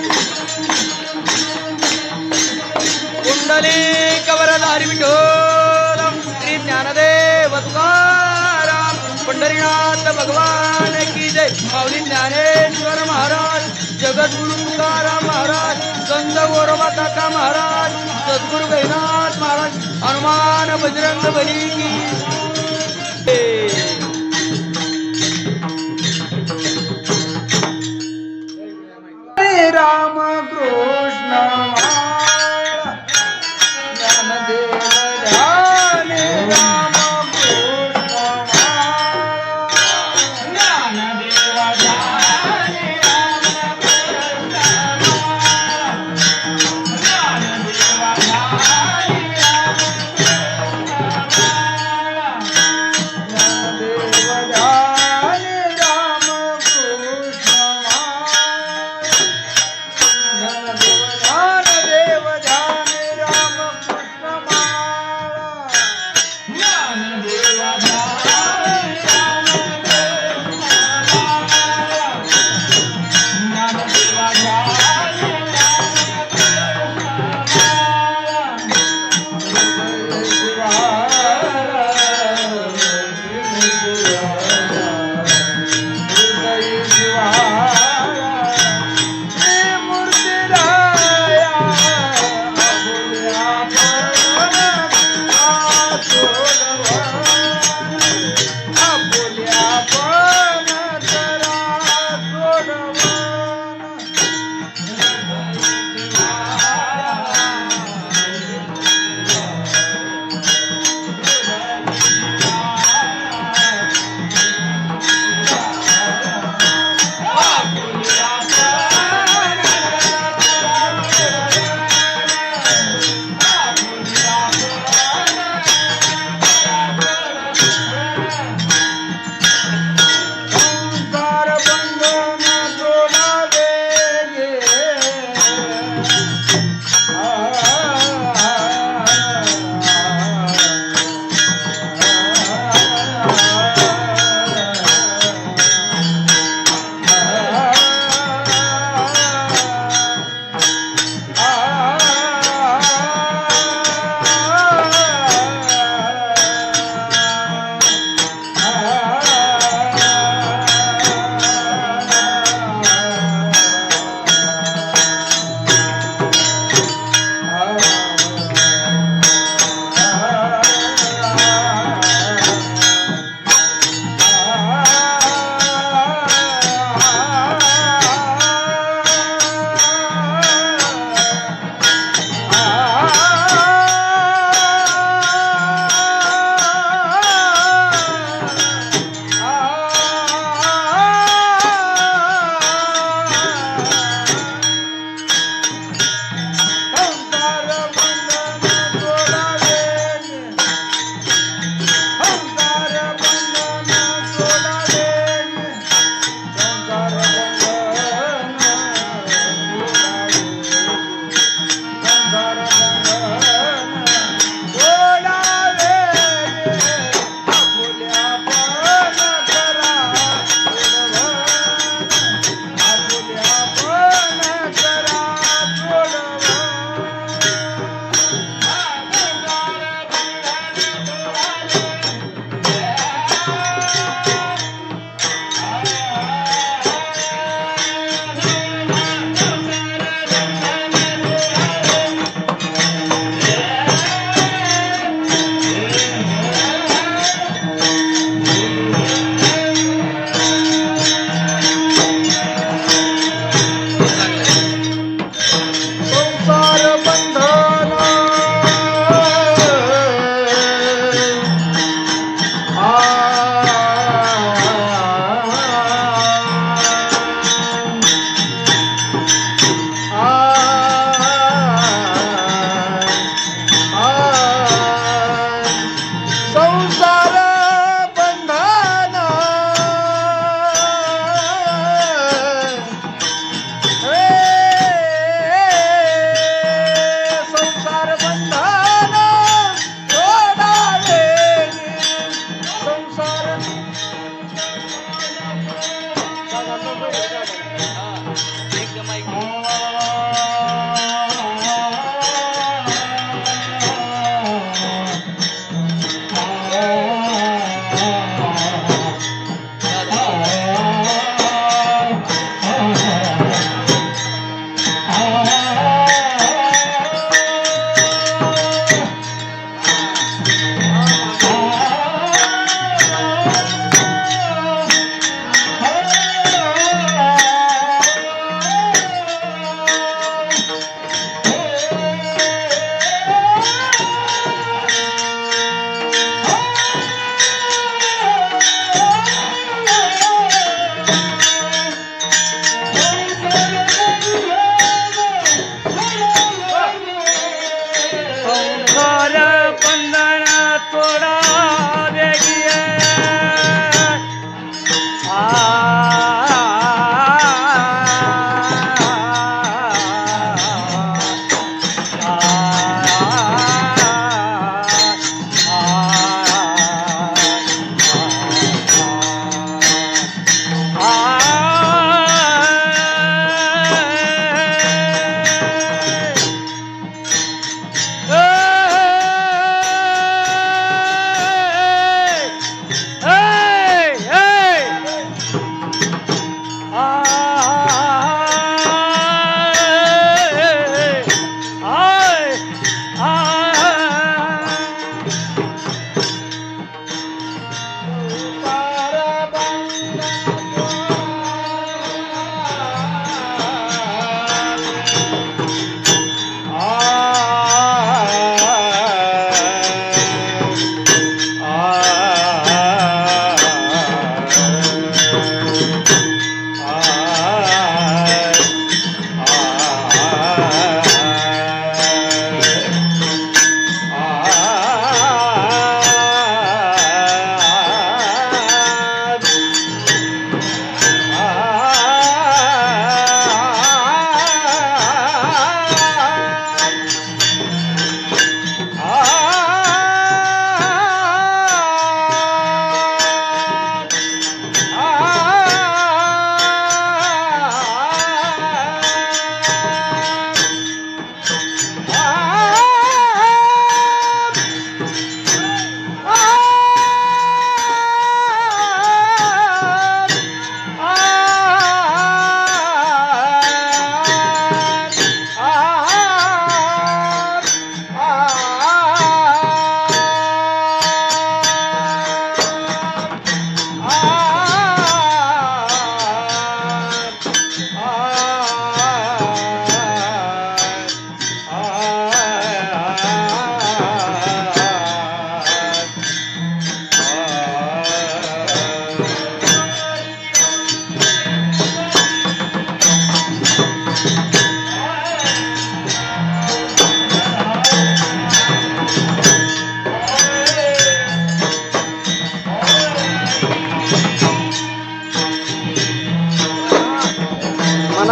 कुंडली कवरधारी विठोल श्री ज्ञानदेव तुकाराम पंढरीनाथ भगवान की जय माऊली ज्ञानेश्वर महाराज जगद्गुरु तुकाराम महाराज संत गोरोबा काका महाराज सद्गुरु गैनाथ महाराज हनुमान बजरंग बली की हरे राम कृष्ण ज्ञानदेव ध्यान राम कृष्ण ज्ञानदेव ध्यान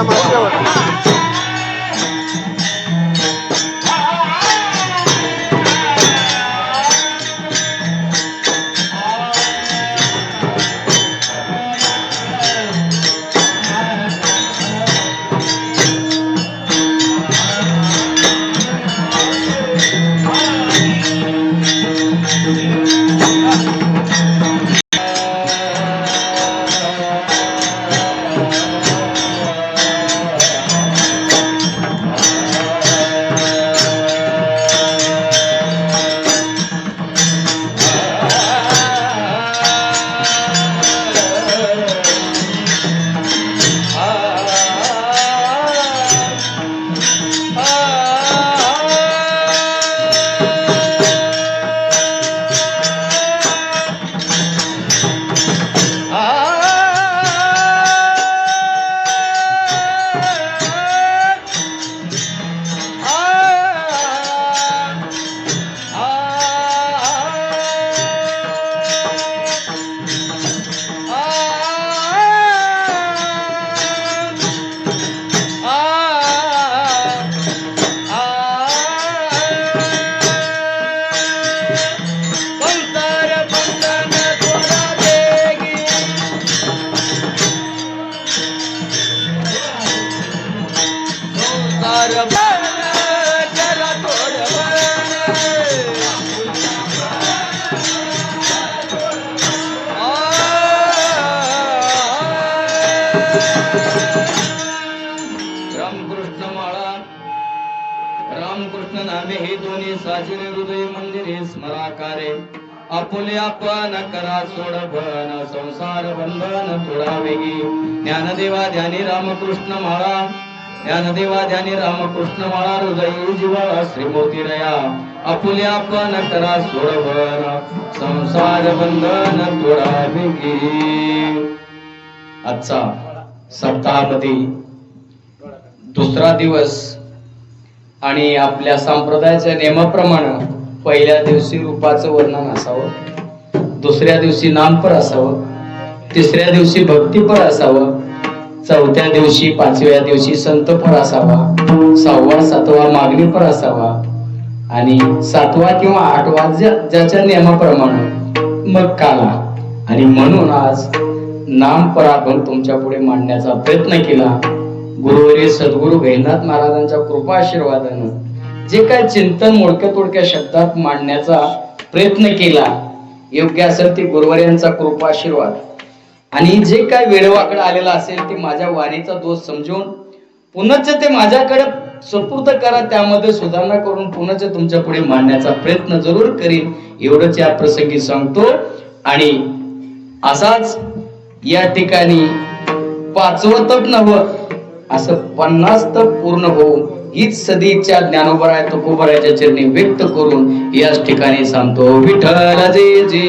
समाजावरती रामकृष्ण माळा रामकृष्ण नामे हे दोन्ही साजिरे हृदय मंदिरे स्मराकारे आपुले आपण करा सोड भन संसार बंधन तोडावेगी ज्ञानदेवा ध्यानी रामकृष्ण माळा ज्ञानदेवा ध्यानी रामकृष्ण माळा हृदय जीवा श्रीमोती रया आपुले आपण करा सोड भन संसार बंधन तोडावेगी. आजचा सप्ताहामध्ये दुसरा दिवस आणि आपल्या संप्रदायाच्या नियमाप्रमाणे पहिल्या दिवशी रूपाचं वर्णन असावं, दुसऱ्या दिवशी नामपर असावं, तिसऱ्या दिवशी भक्तीपर असावं, चौथ्या दिवशी पाचव्या दिवशी संतपर असावा, 6वा 7वा मागणीपर असावा आणि 7वा किंवा 8वा ज्याच्या नियमाप्रमाणे मग काला. आणि म्हणून आज नामपर आपण तुमच्या पुढे मांडण्याचा प्रयत्न केला. गुरुवर्य सद्गुरु गैनाथ महाराजांच्या कृपा आशीर्वादानं जे काय चिंतन मोडक्या तोडक्या शब्दात मांडण्याचा प्रयत्न केला योग्य असेल ते गुरुवर्यांचा कृपा आशीर्वाद आणि जे काय वेळवाकडे आलेला असेल ते माझ्या वाणीचा दोष समजून पुनश्च ते माझ्याकडे सुपूर्द करा, त्यामध्ये सुधारणा करून पुनश्च तुमच्या पुढे मांडण्याचा प्रयत्न जरूर करीन एवढंच या प्रसंगी सांगतो. आणि असाच या ठिकाणी 5वं तप नवं असं 50 तप पूर्ण होऊन हीच सदीच्या ज्ञानोबराय तुकोबरायच्या चरणी व्यक्त करून याच ठिकाणी सांगतो. विठ्ठल जे जे